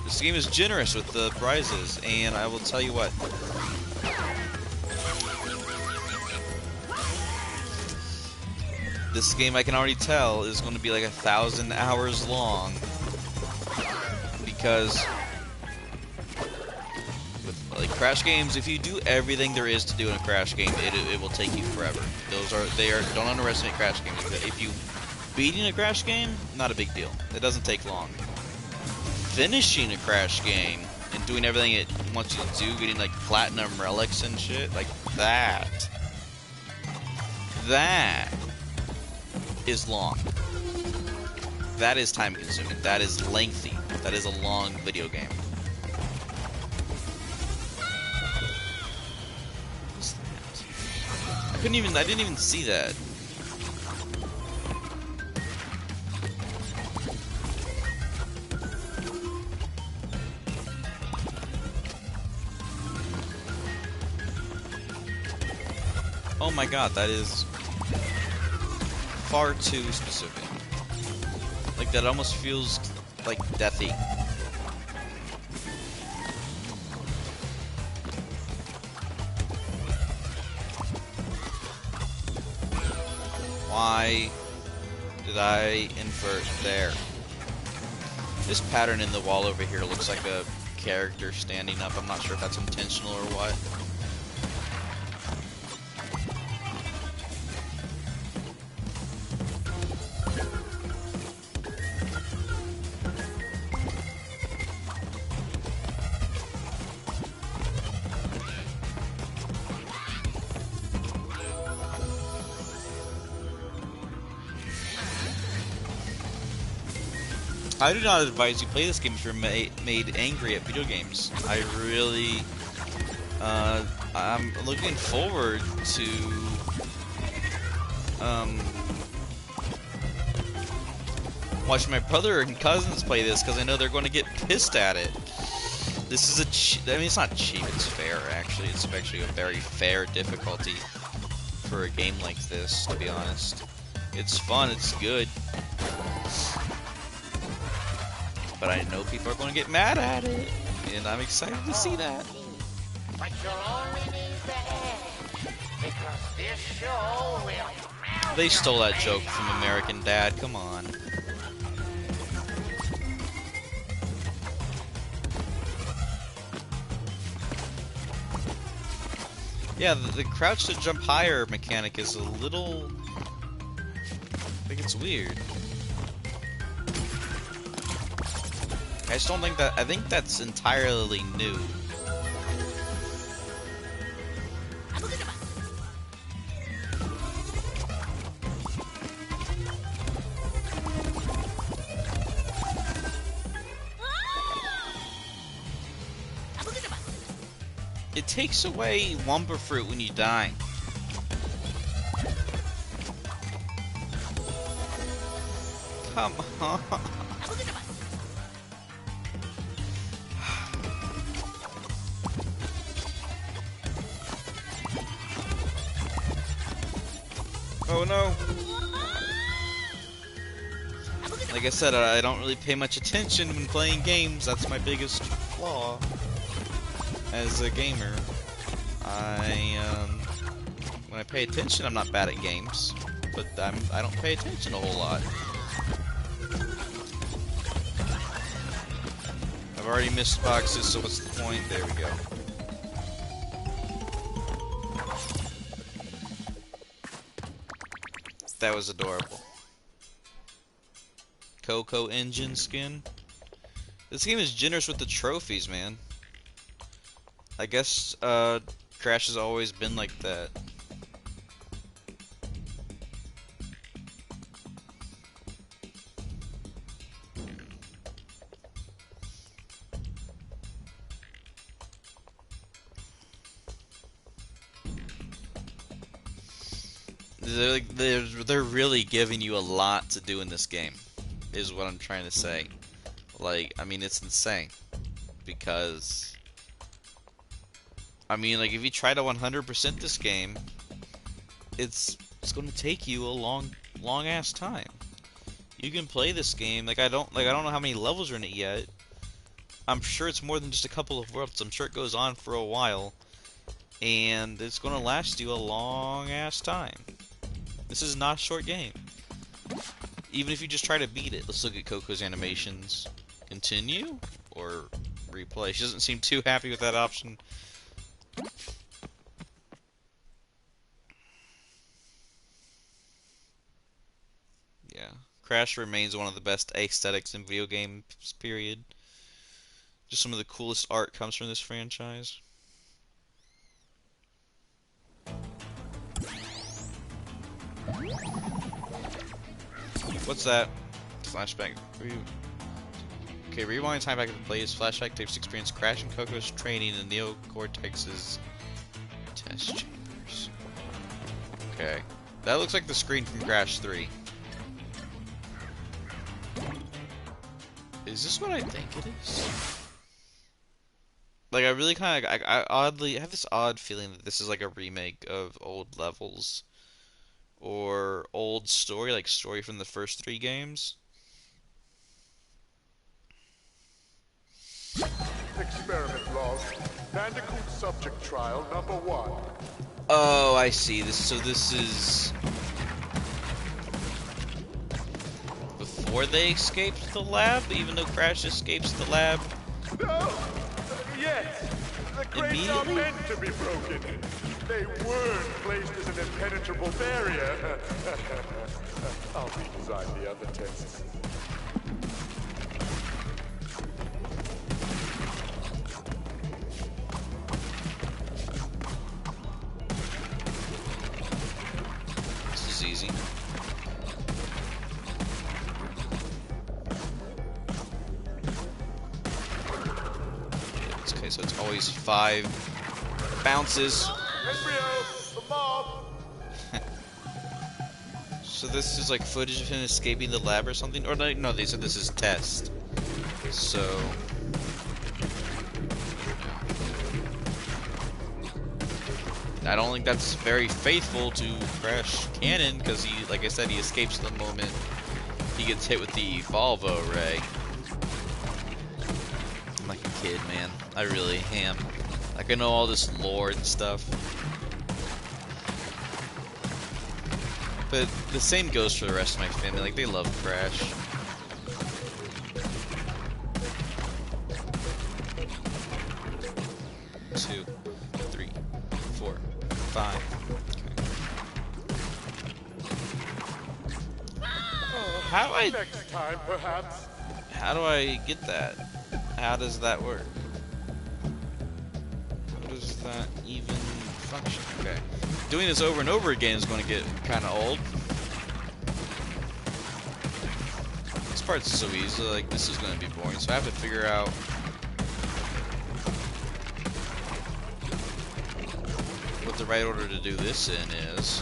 This game is generous with the prizes, and I will tell you what. This game, I can already tell, is going to be like 1,000 hours long, because with like Crash games, if you do everything there is to do in a Crash game, it will take you forever. Don't underestimate Crash games. If you beating a Crash game, not a big deal. It doesn't take long. Finishing a Crash game and doing everything it wants you to do, getting like platinum relics and shit, like that is long. That is time consuming. That is lengthy. That is a long video game. What's that? I didn't even see that. Oh my god, that is far too specific. Like, that almost feels like deathy. Why did I invert there? This pattern in the wall over here looks like a character standing up. I'm not sure if that's intentional or what. I do not advise you play this game if you're made angry at video games. I really, I'm looking forward to, watching my brother and cousins play this because I know they're going to get pissed at it. This is I mean, it's not cheap, it's fair, actually. It's actually a very fair difficulty for a game like this, to be honest. It's fun, it's good. But I know people are going to get mad at it, and I'm excited to see that. But you'll only need the head, because this show will melt. They stole that joke from American Dad, come on. Yeah, the crouch to jump higher mechanic is a little... I think it's weird. I just don't think that... I think that's entirely new. It takes away Wumpa Fruit when you die. Come on. Oh no. Like I said, I don't really pay much attention when playing games. That's my biggest flaw as a gamer. When I pay attention, I'm not bad at games, but I don't pay attention a whole lot. I've already missed boxes, so what's the point? There we go. That was adorable. Coco engine skin. This game is generous with the trophies, man. I guess Crash has always been like that. They're really giving you a lot to do in this game, is what I'm trying to say. Like, I mean, it's insane. Because, I mean, like, if you try to 100% this game, it's going to take you a long ass time. You can play this game, like, I don't know how many levels are in it yet. I'm sure it's more than just a couple of worlds. I'm sure it goes on for a while, and it's going to last you a long ass time. This is not a short game. Even if you just try to beat it. Let's look at Coco's animations. Continue? Or replay? She doesn't seem too happy with that option. Yeah. Crash remains one of the best aesthetics in video games, period. Just some of the coolest art comes from this franchise. What's that? Flashback. Okay, rewind time back to play his flashback tapes experience Crash and Coco's training in Neocortex's test chambers. Okay. That looks like the screen from Crash 3. Is this what I think it is? Like I really kind of I oddly I have this odd feeling that this is like a remake of old levels or old story, like story from the first three games. Experiment log. Bandicoot subject trial number 1. Oh, I see. This is before they escaped the lab, even though Crash escapes the lab No! Yes! The crates are immediately. meant to be broken. They weren't placed as an impenetrable barrier. I'll redesign the other tests. This is easy. Okay, so it's always 5 bounces. Embryo! The mob! So this is like footage of him escaping the lab or something? Or no, they said this is test. So I don't think that's very faithful to Crash canon, because he, like I said, he escapes the moment he gets hit with the Volvo ray. I'm like a kid, man. I really am. Like I know all this lore and stuff. But the same goes for the rest of my family. Like, they love Crash. Two, 3, 4, 5. Okay. How do I... Next time, perhaps. How do I get that? How does that work? How does that even function? Okay. Doing this over and over again is going to get kind of old. This part's so easy, like, this is going to be boring, so I have to figure out what the right order to do this in is.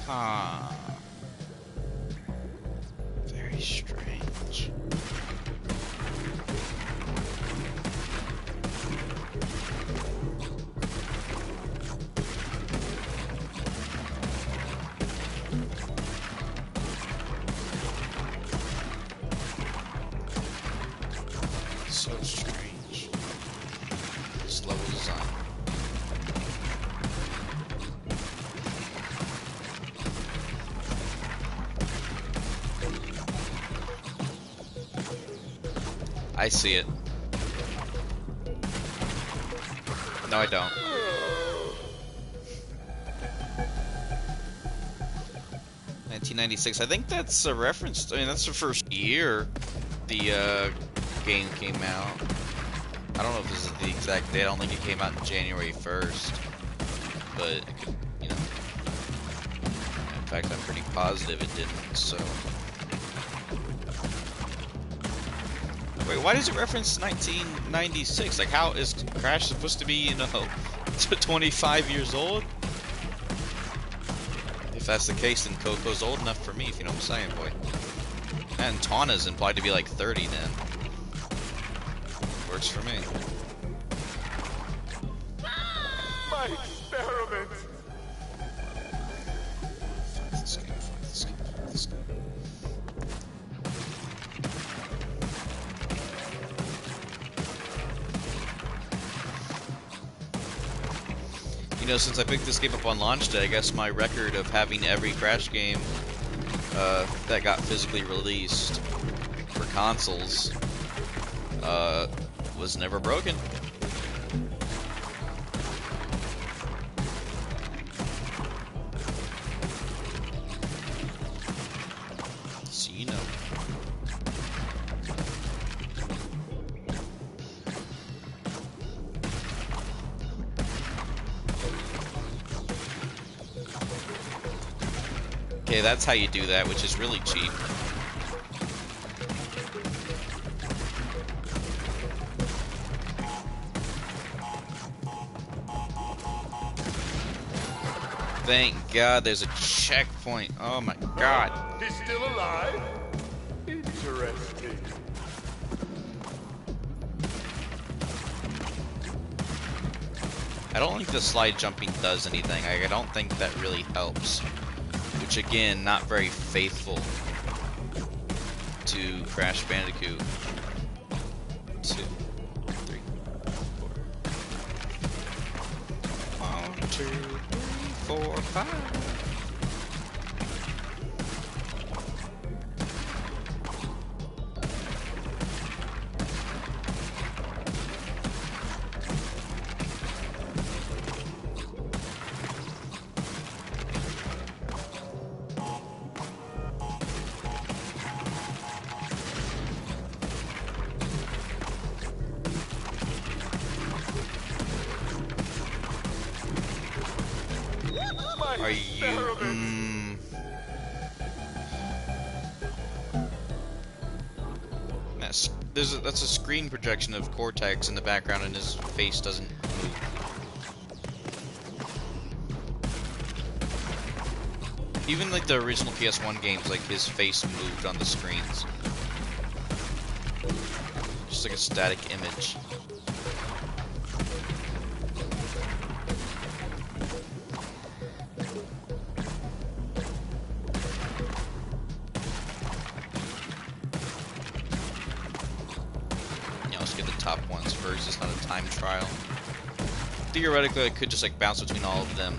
Huh. Very strange. So strange. This level design. I see it. No, I don't. $1996. I think that's a reference. I mean, that's the first year the game came out. I don't know if this is the exact date. I don't think it came out in January 1st. But it could, you know. In fact, I'm pretty positive it didn't, so. Wait, why does it reference 1996? Like, how is Crash supposed to be, you know, 25 years old? If that's the case, then Coco's old enough for me, if you know what I'm saying, boy. And Tawna's implied to be like 30 then. Works for me. My experiment! Fuck this game, fuck this game, fuck this game. You know, since I picked this game up on launch day, I guess my record of having every Crash game that got physically released for consoles was never broken. So you know. Okay, that's how you do that, which is really cheap. Thank God there's a checkpoint. Oh my God. He's still alive? Interesting. I don't think the slide jumping does anything. I don't think that really helps. Which again, not very faithful to Crash Bandicoot. 2, 3, 4. 1, 2, 3, 4, 5. Are you? That's a screen projection of Cortex in the background, and his face doesn't move. Even like the original PS1 games, like his face moved on the screens, just like a static image. Top ones first. It's not a time trial. Theoretically, I could just like bounce between all of them.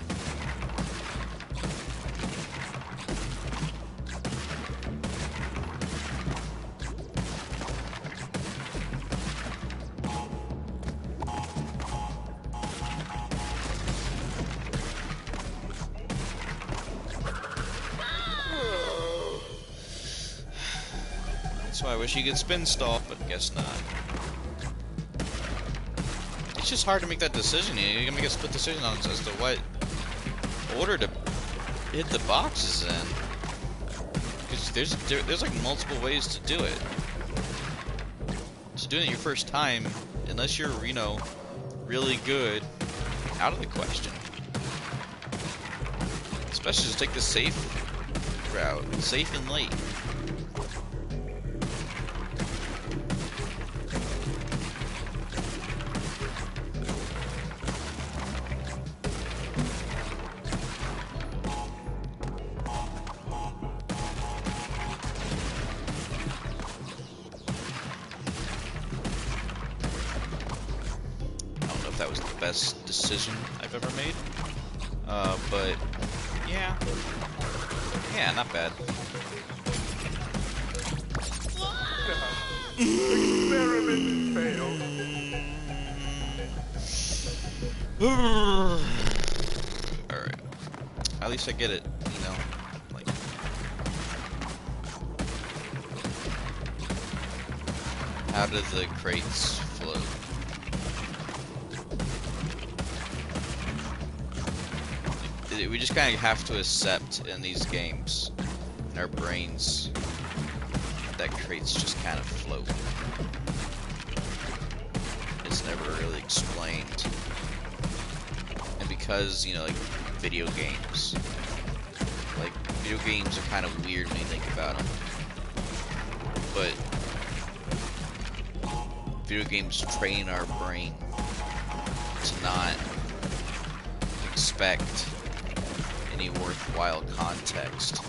That's why I wish you could spin stall, but guess not. It's just hard to make that decision. You're gonna make a split decision on as to what order to hit the boxes in. Because there's like multiple ways to do it. So doing it your first time, unless you're, you know, really good, out of the question. Especially just take the safe route, safe and late. That was the best decision I've ever made. But yeah, not bad. Experiment failed. Alright. At least I get it, you know, like. How do the crates float? We just kind of have to accept in these games, in our brains, that crates just kind of float. It's never really explained. And because, you know, like, video games are kind of weird when you think about them. But video games train our brain to not expect any worthwhile context.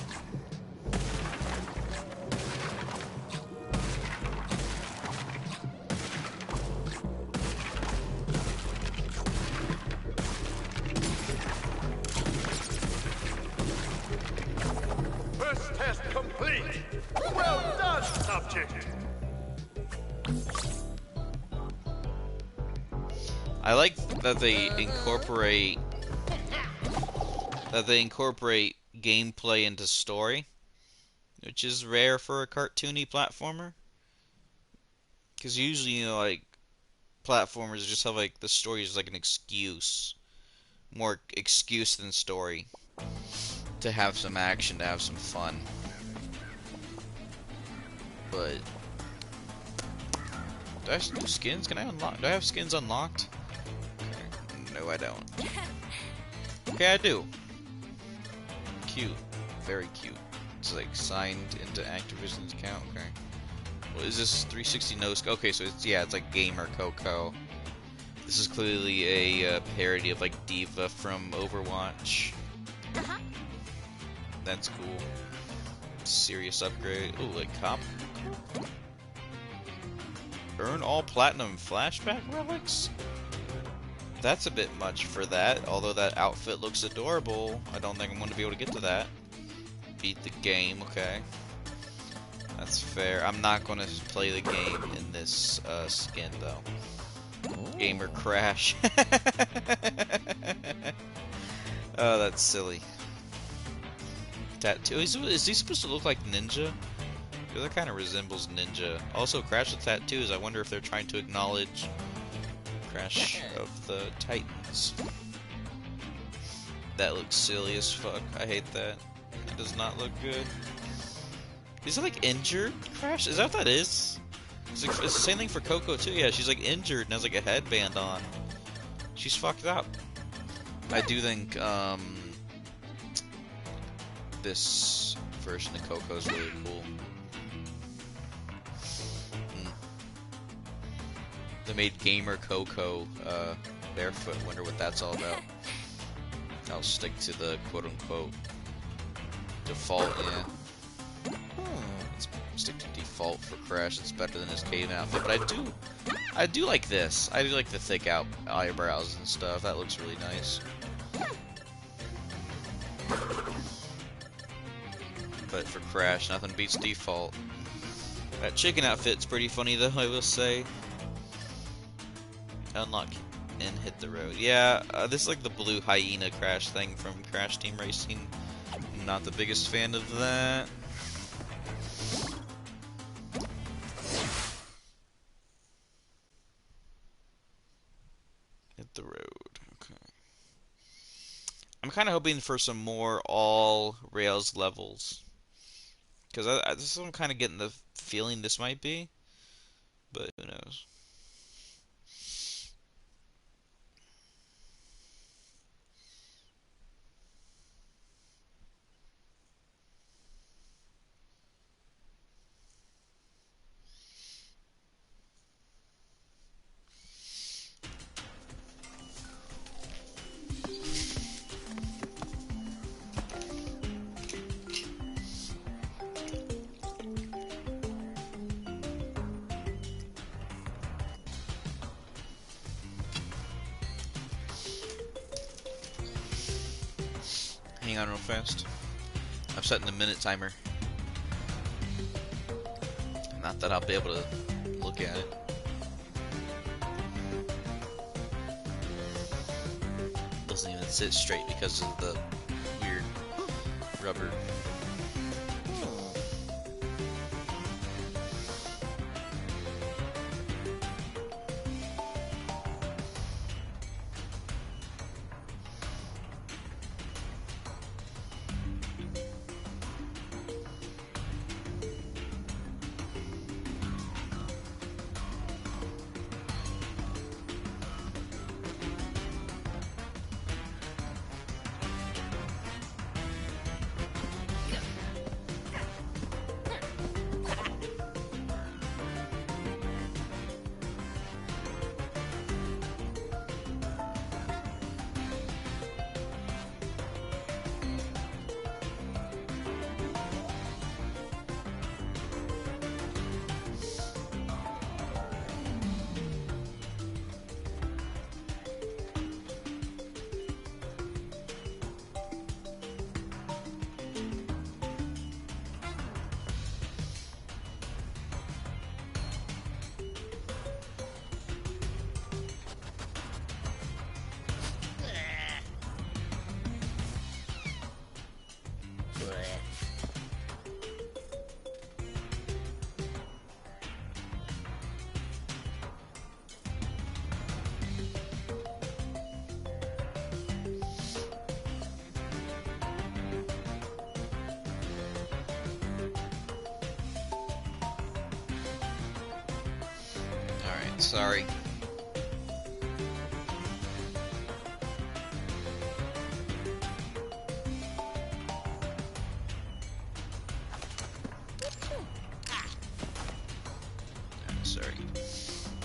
First test complete. Well done, subject. I like that they incorporate gameplay into story, which is rare for a cartoony platformer. Because usually, you know, like, platformers just have, like, the story is like an excuse. More excuse than story. to have some action, to have some fun. But do I have new skins? Can I unlock? Do I have skins unlocked? Okay. No, I don't. Okay, I do. Cute, very cute. It's like signed into Activision's account. Okay. What is this? 360 no scope? Okay, so it's it's like Gamer Coco. This is clearly a parody of like Diva from Overwatch. That's cool. Serious upgrade. Ooh, like cop. Earn all platinum flashback relics? That's a bit much for that, although that outfit looks adorable. I don't think I'm going to be able to get to that. Beat the game, okay. That's fair. I'm not going to play the game in this skin, though. Gamer crash. Oh, that's silly. Tattoo. Is he supposed to look like Ninja? Because that kind of resembles Ninja. Also, Crash with tattoos. I wonder if they're trying to acknowledge Crash of the Titans. That looks silly as fuck. I hate that. It does not look good. Is it like injured Crash? Is that what that is? It's the same thing for Coco too. Yeah, she's like injured and has like a headband on. She's fucked up. I do think this version of Coco is really cool. They made Gamer Coco barefoot. Wonder what that's all about. I'll stick to the quote-unquote default. Yeah. Let's stick to default for Crash. It's better than his cave outfit, but I do like this. I do like the thick out eyebrows and stuff. That looks really nice. But for Crash, nothing beats default. That chicken outfit's pretty funny though, I will say. Unlock and hit the road. Yeah, this is like the blue hyena Crash thing from Crash Team Racing. I'm not the biggest fan of that. Hit the road. Okay. I'm kind of hoping for some more all Rails levels. Because this is what I'm kind of getting the feeling this might be. But who knows. Hang on real fast. I'm setting the minute timer. Not that I'll be able to look at it. Doesn't even sit straight because of the weird rubber. Sorry. Sorry.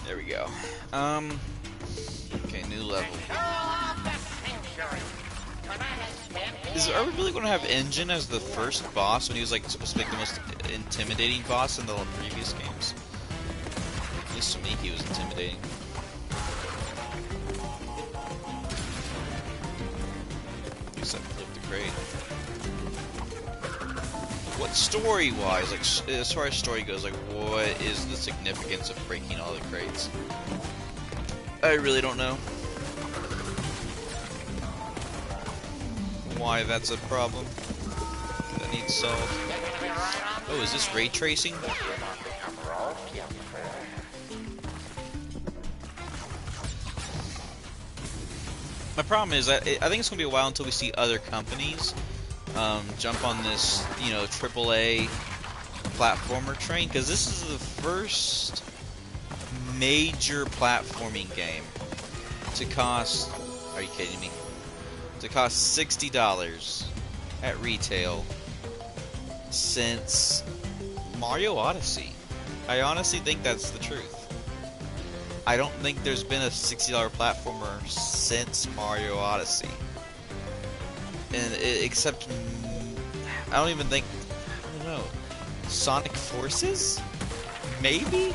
There we go. Okay, new level. Are we really going to have Engine as the first boss when he was like supposed to be the most intimidating boss in the previous games? At least to me, he was intimidating. Except flip the crate. What story-wise, like as far as story goes, like what is the significance of breaking all the crates? I really don't know. Why that's a problem that needs solved. Oh, is this ray tracing? My problem is I think it's gonna be a while until we see other companies jump on this, you know, AAA platformer train, because this is the first major platforming game to cost. Are you kidding me? To cost $60 at retail since Mario Odyssey. I honestly think that's the truth. I don't think there's been a $60 platformer since Mario Odyssey. And except, I don't even think, I don't know, Sonic Forces? Maybe?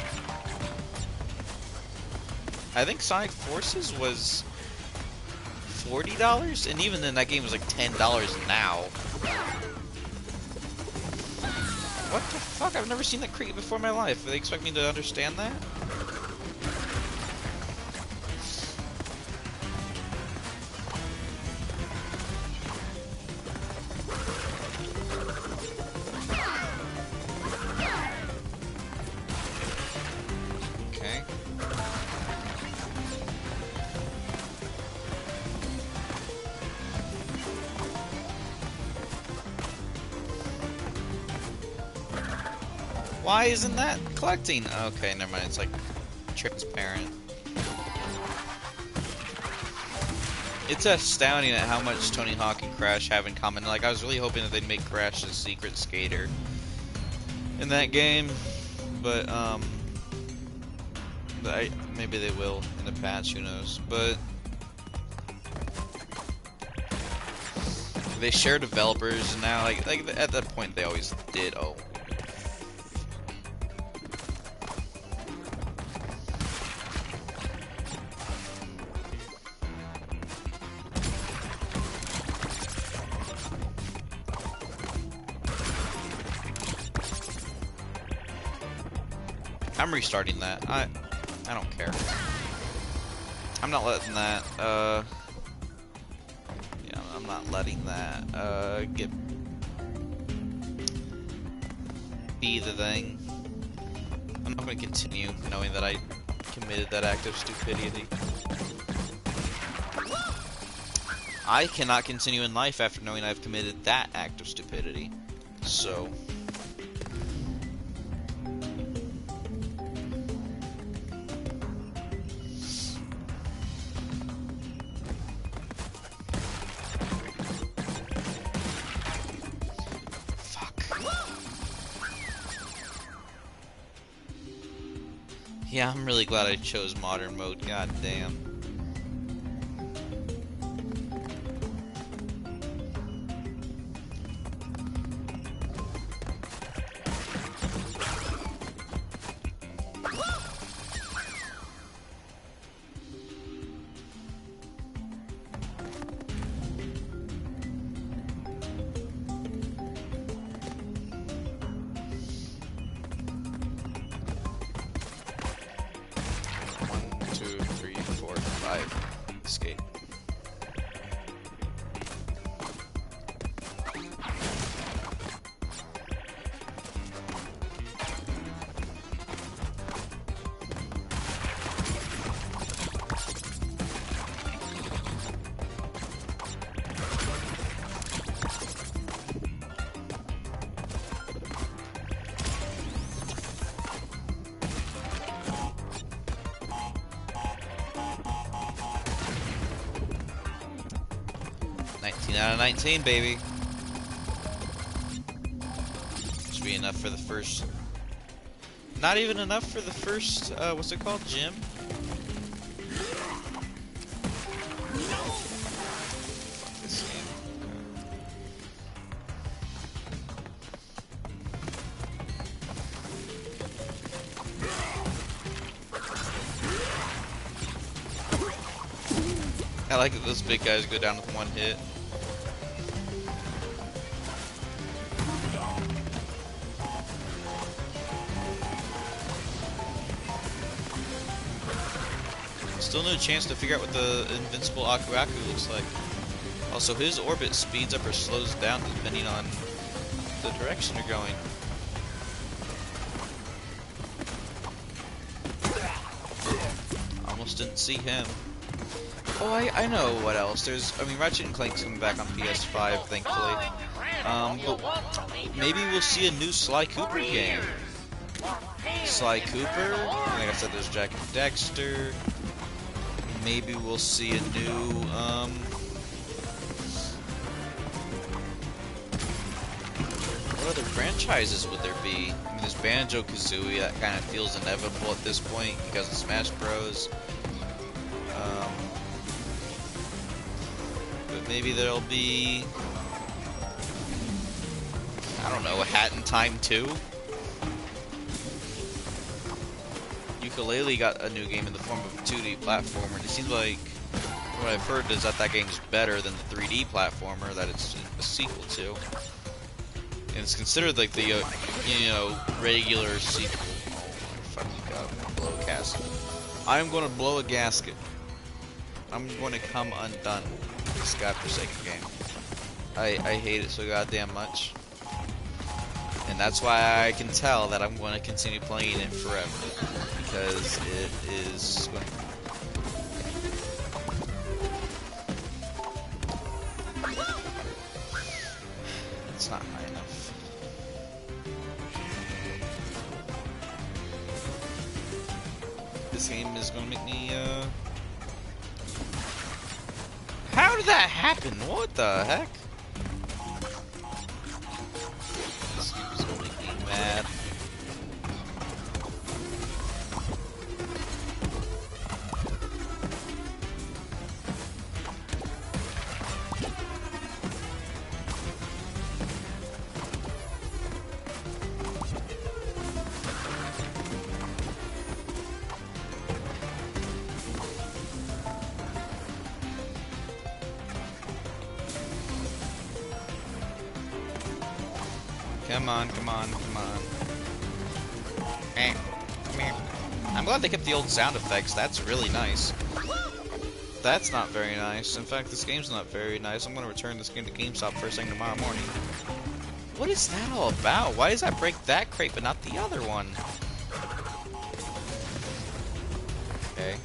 I think Sonic Forces was $40, and even then that game was like $10 now. What the fuck? I've never seen that crate before in my life. Do they expect me to understand that? Okay. Why isn't that collecting? Okay, never mind. It's like transparent. It's astounding at how much Tony Hawk and Crash have in common. Like, I was really hoping that they'd make Crash a secret skater in that game, but maybe they will in the patch. Who knows? But they share developers and now. Like at that point, they always did. Oh. I'm restarting that. I don't care. I'm not letting that, yeah, I'm not letting that, be the thing. I'm not gonna continue knowing that I committed that act of stupidity. I cannot continue in life after knowing I've committed that act of stupidity. So... Yeah, I'm really glad I chose modern mode, god damn. 18 out of 19, baby. Should be enough for the first. Not even enough for the first. What's it called? Gym. Fuck this game. I like that those big guys go down with one hit. Still no chance to figure out what the invincible Aku Aku looks like. Also, his orbit speeds up or slows down depending on the direction you're going. Almost didn't see him. Oh, I know what else. I mean, Ratchet and Clank's coming back on PS5, thankfully. But maybe we'll see a new Sly Cooper game. Sly Cooper, like I said, there's Jack and Dexter. Maybe we'll see a new, what other franchises would there be? I mean, there's Banjo-Kazooie, that kind of feels inevitable at this point because of Smash Bros. But maybe there'll be, I don't know, a Hat in Time 2? Yooka-Laylee got a new game in the form of a 2D platformer, and it seems like what I've heard is that game's better than the 3D platformer that it's a sequel to. And it's considered like the, you know, regular sequel. Oh my fucking god, I'm gonna blow a gasket. I'm gonna blow a gasket. I'm gonna come undone with this godforsaken game. I hate it so goddamn much. And that's why I can tell that I'm going to continue playing it forever. Because it is going to... It's not high enough. This game is going to make me, How did that happen? What the heck? This game is going to make me mad. Come on, come on, come on. I'm glad they kept the old sound effects. That's really nice. That's not very nice. In fact, this game's not very nice. I'm going to return this game to GameStop first thing tomorrow morning. What is that all about? Why does that break that crate but not the other one? Okay.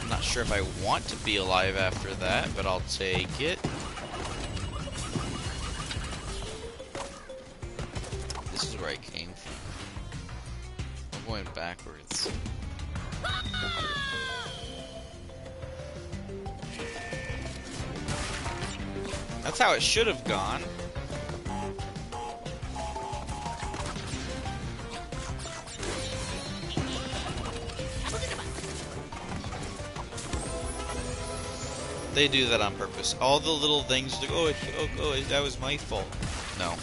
I'm not sure if I want to be alive after that, but I'll take it. This is where I came from. I'm going backwards. That's how it should have gone. They do that on purpose. All the little things, like, oh, that was my fault. No.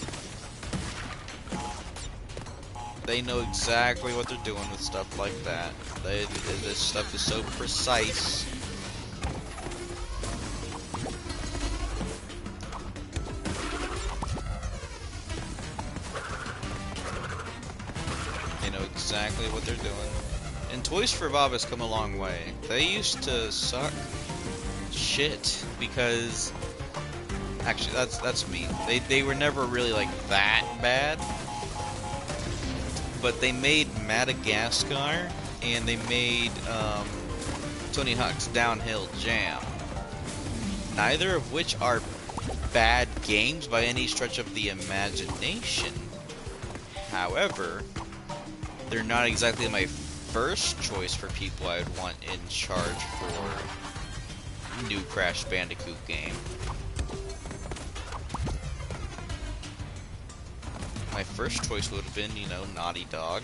They know exactly what they're doing with stuff like that. This stuff is so precise. They know exactly what they're doing. And Toys for Bob has come a long way. They used to suck shit because actually that's me. They were never really like that bad. But they made Madagascar and they made Tony Hawk's Downhill Jam. Neither of which are bad games by any stretch of the imagination. However, they're not exactly my first choice for people I would want in charge for new Crash Bandicoot game. My first choice would have been, you know, Naughty Dog.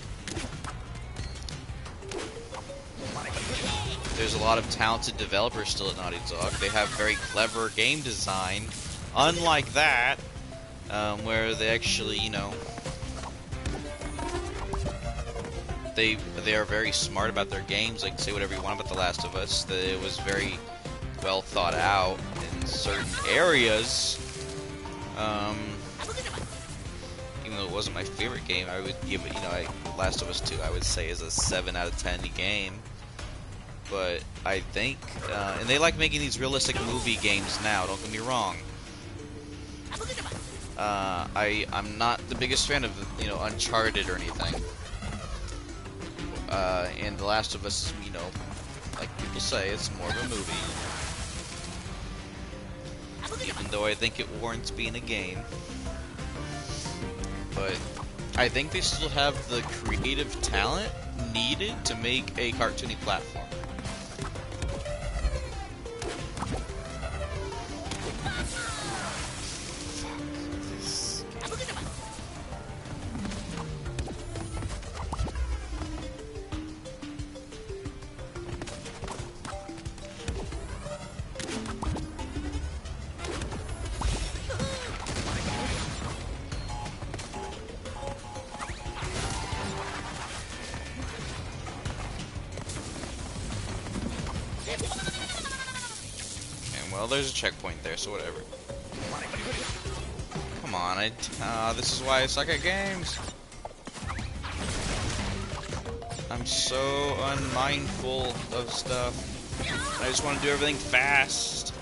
There's a lot of talented developers still at Naughty Dog. They have very clever game design, unlike that, where they actually, you know, they are very smart about their games. Like, say whatever you want about The Last of Us. It was very well thought out in certain areas. Even though it wasn't my favorite game, I would give it, you know, Last of Us 2, I would say, is a 7 out of 10 game. But I think, and they like making these realistic movie games now, don't get me wrong. I'm not the biggest fan of, you know, Uncharted or anything. And The Last of Us, you know, like people say, it's more of a movie. Even though I think it warrants being a game. But I think they still have the creative talent needed to make a cartoony platform. Well, there's a checkpoint there, so whatever. Come on, this is why I suck at games. I'm so unmindful of stuff. I just want to do everything fast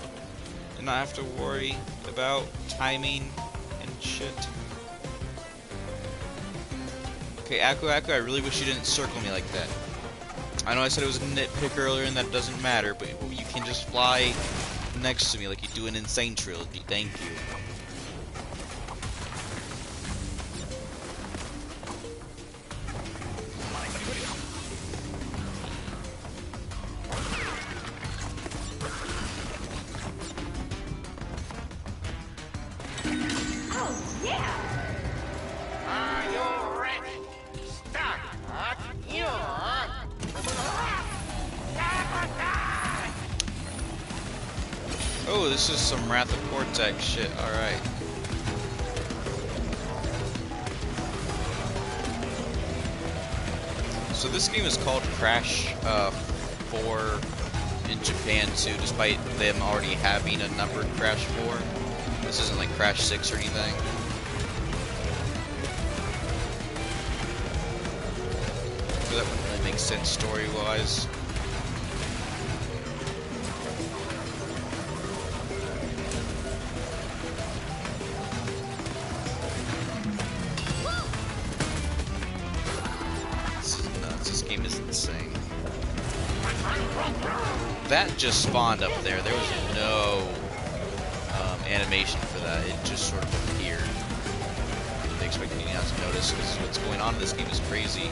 and not have to worry about timing and shit. Okay, Aku, I really wish you didn't circle me like that. I know I said it was a nitpick earlier and that doesn't matter, but you can just fly next to me like you do in Insane Trilogy. Thank you. Oh, yeah! Are you ready? Start your... Oh, this is some Wrath of Cortex shit. Alright. So this game is called Crash 4 in Japan too, despite them already having a numbered Crash 4. This isn't like Crash 6 or anything. So that wouldn't really make sense story-wise. That just spawned up there. There was no animation for that. It just sort of appeared. I didn't expect anyone else to notice because what's going on in this game is crazy.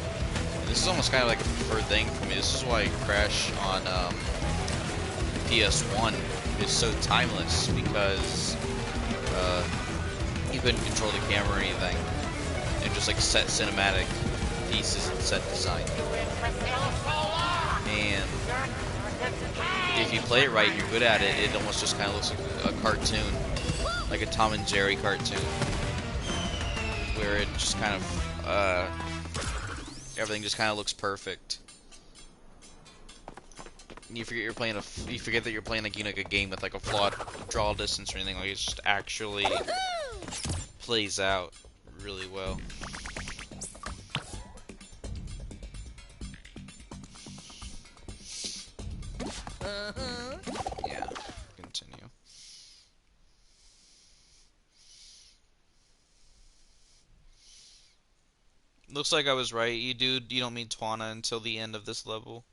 And this is almost kind of like a preferred thing for me. This is why Crash on PS1 is so timeless, because you couldn't control the camera or anything. And just like set cinematic pieces and set design. And if you play it right and you're good at it, it almost just kind of looks like a cartoon. Like a Tom and Jerry cartoon. Where it just kind of, everything just kind of looks perfect. You forget that you're playing like, you know, like a game with like a flawed draw distance or anything. Like, it just actually plays out really well. Yeah, continue. Looks like I was right. You don't meet Twana until the end of this level.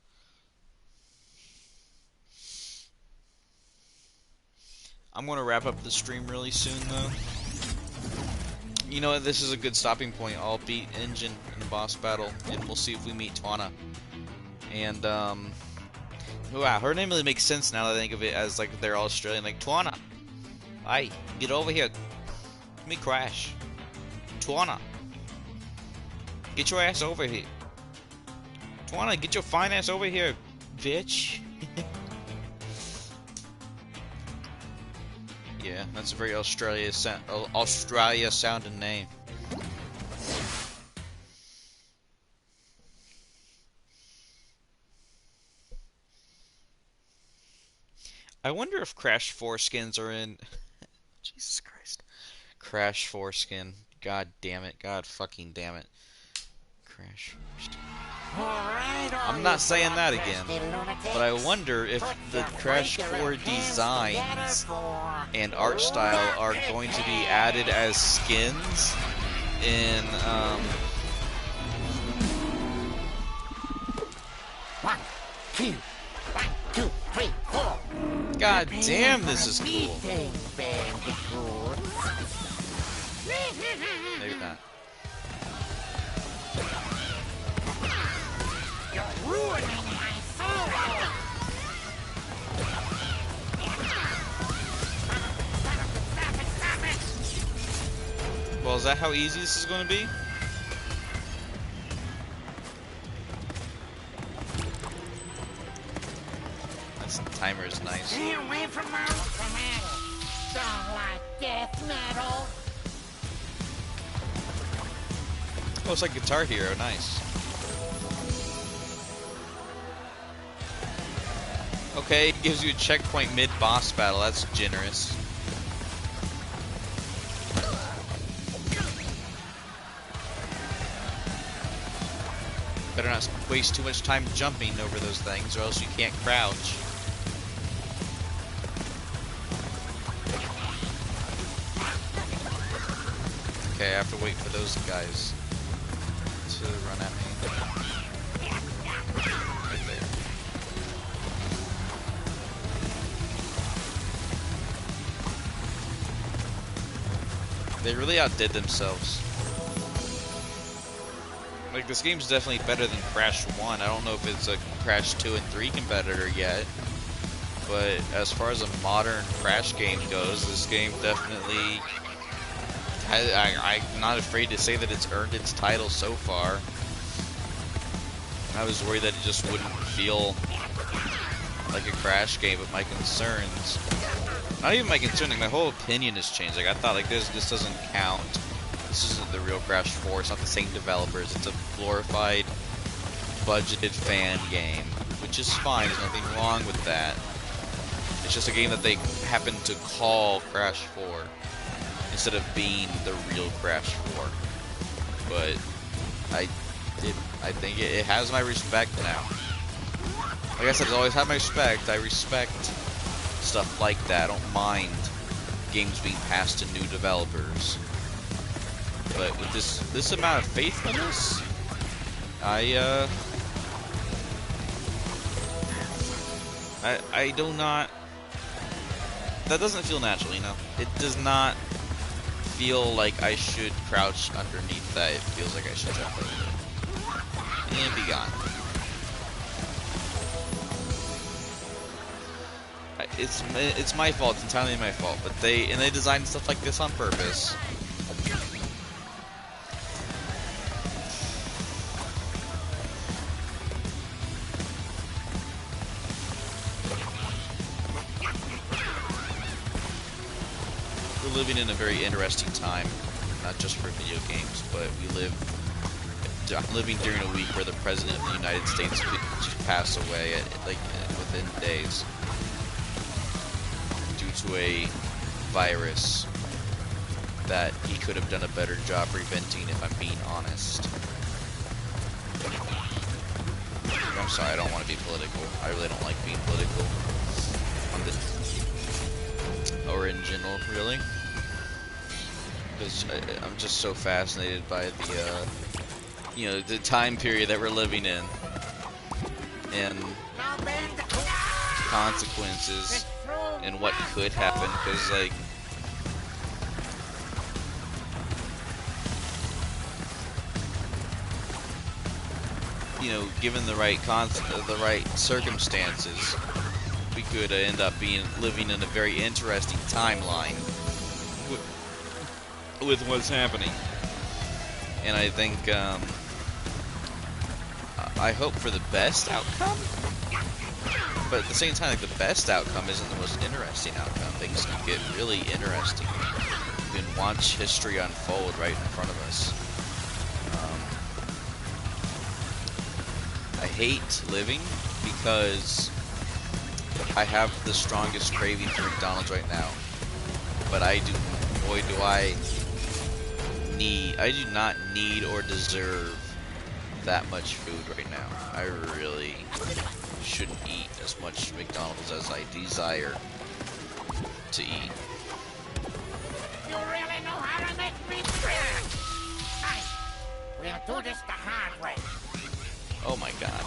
I'm going to wrap up the stream really soon, though. You know what? This is a good stopping point. I'll beat Engine in the boss battle, and we'll see if we meet Twana. And, Wow, her name really makes sense now that I think of it as like they're Australian. Like, Tuana, hey, get over here. Let me crash. Tuana, get your ass over here. Tuana, get your fine ass over here, bitch. Yeah, that's a very Australia sounding name. I wonder if Crash 4 skins are in. Jesus Christ. Crash 4 skin. God damn it. God fucking damn it. Crash 4 skin. I'm not saying that again. But I wonder if the Crash 4 designs and art style are going to be added as skins in, 1, 2, 1, 2, 3, 4. God damn, this is cool. Bandicoot. Maybe not. You're ruining my photo. Stop it. Well, is that how easy this is going to be? That's, the timer is nice. Stay away from her. Don't like death metal. Oh, it's like Guitar Hero. Nice. Okay, it gives you a checkpoint mid-boss battle. That's generous. Better not waste too much time jumping over those things, or else you can't crouch. Okay, I have to wait for those guys to run at me. Right there. They really outdid themselves. Like, this game's definitely better than Crash 1. I don't know if it's a Crash 2 and 3 competitor yet. But as far as a modern Crash game goes, this game definitely... I'm not afraid to say that it's earned its title so far. I was worried that it just wouldn't feel like a Crash game, but my concerns... Not even my concern, like, my whole opinion has changed. Like, I thought, like, this doesn't count. This isn't the real Crash 4. It's not the same developers. It's a glorified, budgeted fan game, which is fine. There's nothing wrong with that. It's just a game that they happen to call Crash 4 instead of being the real Crash 4. But I think it has my respect now. Like I said, it's always had my respect. I respect stuff like that. I don't mind games being passed to new developers. But with this amount of faithfulness, I do not. That doesn't feel natural, you know. It does not feel like I should crouch underneath that. It feels like I should jump over it and be gone. It's my fault. It's entirely my fault. But they designed stuff like this on purpose. We're living in a very interesting time, not just for video games, but I'm living during a week where the President of the United States could pass away within days due to a virus that he could have done a better job preventing, if I'm being honest. I'm sorry, I don't want to be political. I really don't like being political. Or in general, really. Because I'm just so fascinated by the, the time period that we're living in. And consequences and what could happen, because, like, you know, given the right circumstances, we could end up living in a very interesting timeline with what's happening. And I think I hope for the best outcome, but at the same time, like, the best outcome isn't the most interesting outcome. Things can get really interesting. You can watch history unfold right in front of us. I hate living because I have the strongest craving for McDonald's right now. But boy, do I do not need or deserve that much food right now. I really shouldn't eat as much McDonald's as I desire to eat. You really know how to make me mad. Fine. We'll do this the hard way. Oh my god.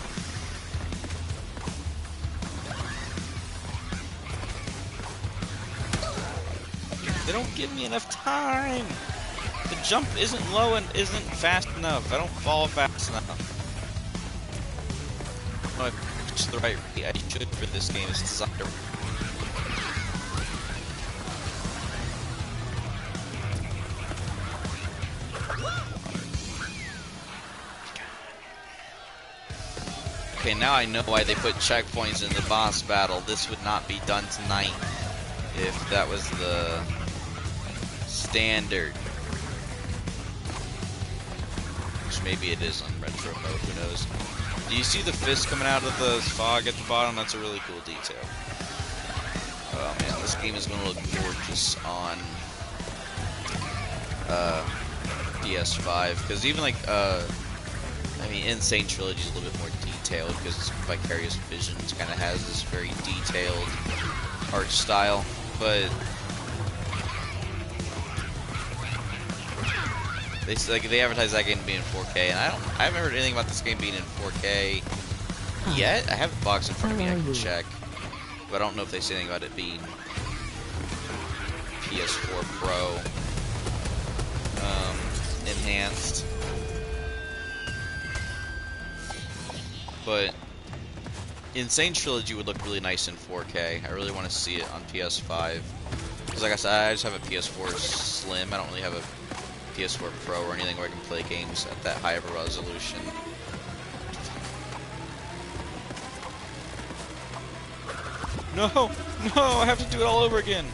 They don't give me enough time. The jump isn't low and isn't fast enough. I don't fall fast enough. No, I pitched the right rate. I should for this game. It's designed to. Okay, now I know why they put checkpoints in the boss battle. This would not be done tonight if that was the standard. Which maybe it is on retro mode, who knows. Do you see the fist coming out of the fog at the bottom? That's a really cool detail. Oh man, this game is going to look gorgeous on PS5. Because even like, I mean, Insane Trilogy is a little bit more detailed because Vicarious Visions kind of has this very detailed art style. But they advertise that game being 4K, and I haven't heard anything about this game being in 4K yet. I have the box in front of me, I can check, but I don't know if they say anything about it being PS4 Pro enhanced. But Insane Trilogy would look really nice in 4K. I really want to see it on PS5. Because like I said, I just have a PS4 Slim. I don't really have a PS4 Pro or anything where I can play games at that high of a resolution. No! No! I have to do it all over again!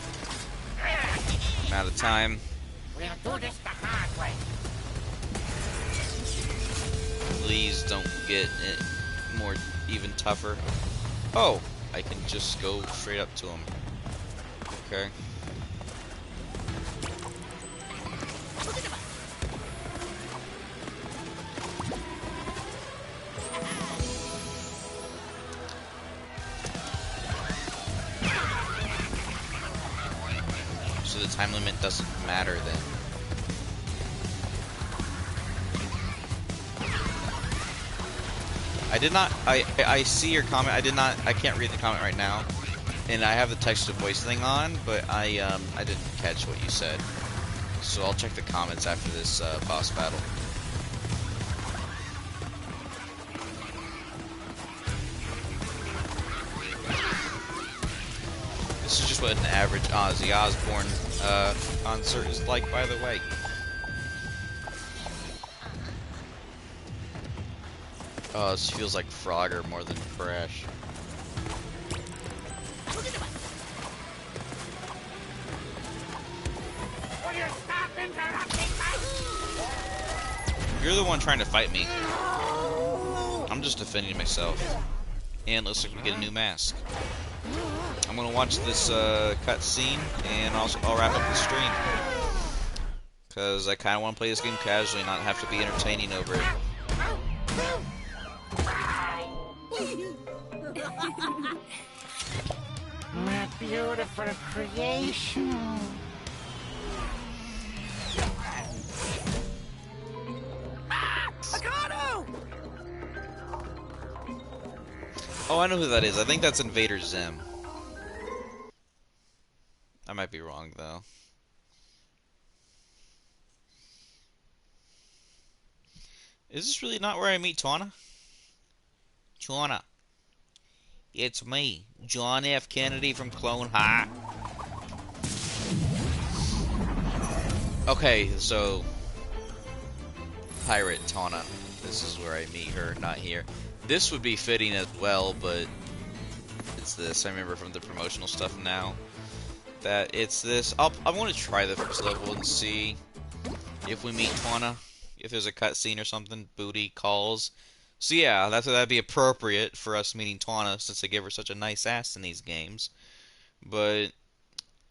I'm out of time. We'll do this the hard way. Please don't get it more even tougher. Oh! I can just go straight up to him. Okay. So the time limit doesn't matter then. I see your comment. I can't read the comment right now. And I have the text to voice thing on, but I didn't catch what you said. So I'll check the comments after this boss battle. This is just what an average Ozzy Osbourne concert is like, by the way. Oh, this feels like Frogger more than Crash. Will you stop interrupting my... You're the one trying to fight me. I'm just defending myself. And it looks like we get a new mask. I'm gonna watch this cutscene, and I'll wrap up the stream. Because I kind of want to play this game casually and not have to be entertaining over it. My beautiful creation. Oh, I know who that is. I think that's Invader Zim. I might be wrong, though. Is this really not where I meet Tawna? Tawna. It's me, John F. Kennedy from Clone High. Okay, so Pirate Tawna. This is where I meet her, not here. This would be fitting as well, but it's this. I remember from the promotional stuff now that it's this. I want to try the first level and see if we meet Tawna. If there's a cutscene or something, booty calls. So yeah, that'd be appropriate for us meeting Tawna since they give her such a nice ass in these games. But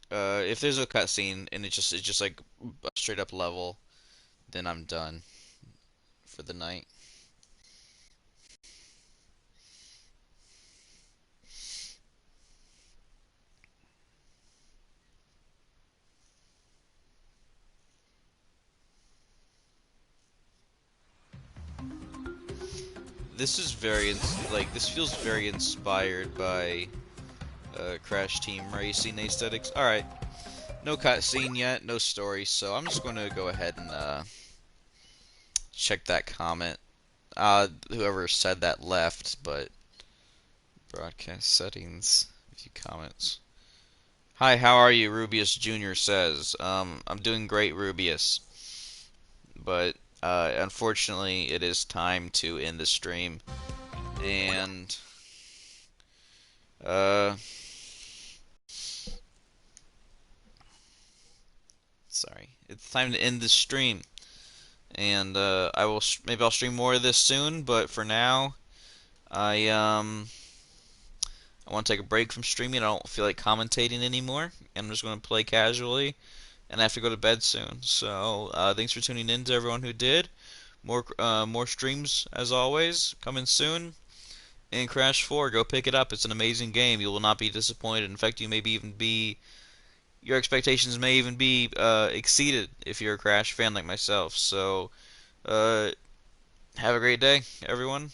if there's a cutscene and it's just like a straight up level, then I'm done for the night. This is this feels very inspired by Crash Team Racing aesthetics. Alright, no cutscene yet, no story, so I'm just going to go ahead and check that comment. Whoever said that left, but broadcast settings, view comments. Hi, how are you? Rubius Jr. says. I'm doing great, Rubius. But unfortunately, it is time to end the stream. And sorry, it's time to end the stream. And maybe I'll stream more of this soon. But for now, I want to take a break from streaming. I don't feel like commentating anymore. I'm just going to play casually, and I have to go to bed soon. So thanks for tuning in to everyone who did. More streams as always coming soon. And Crash 4, go pick it up. It's an amazing game. You will not be disappointed. In fact, your expectations may even be exceeded if you're a Crash fan like myself. So have a great day, everyone.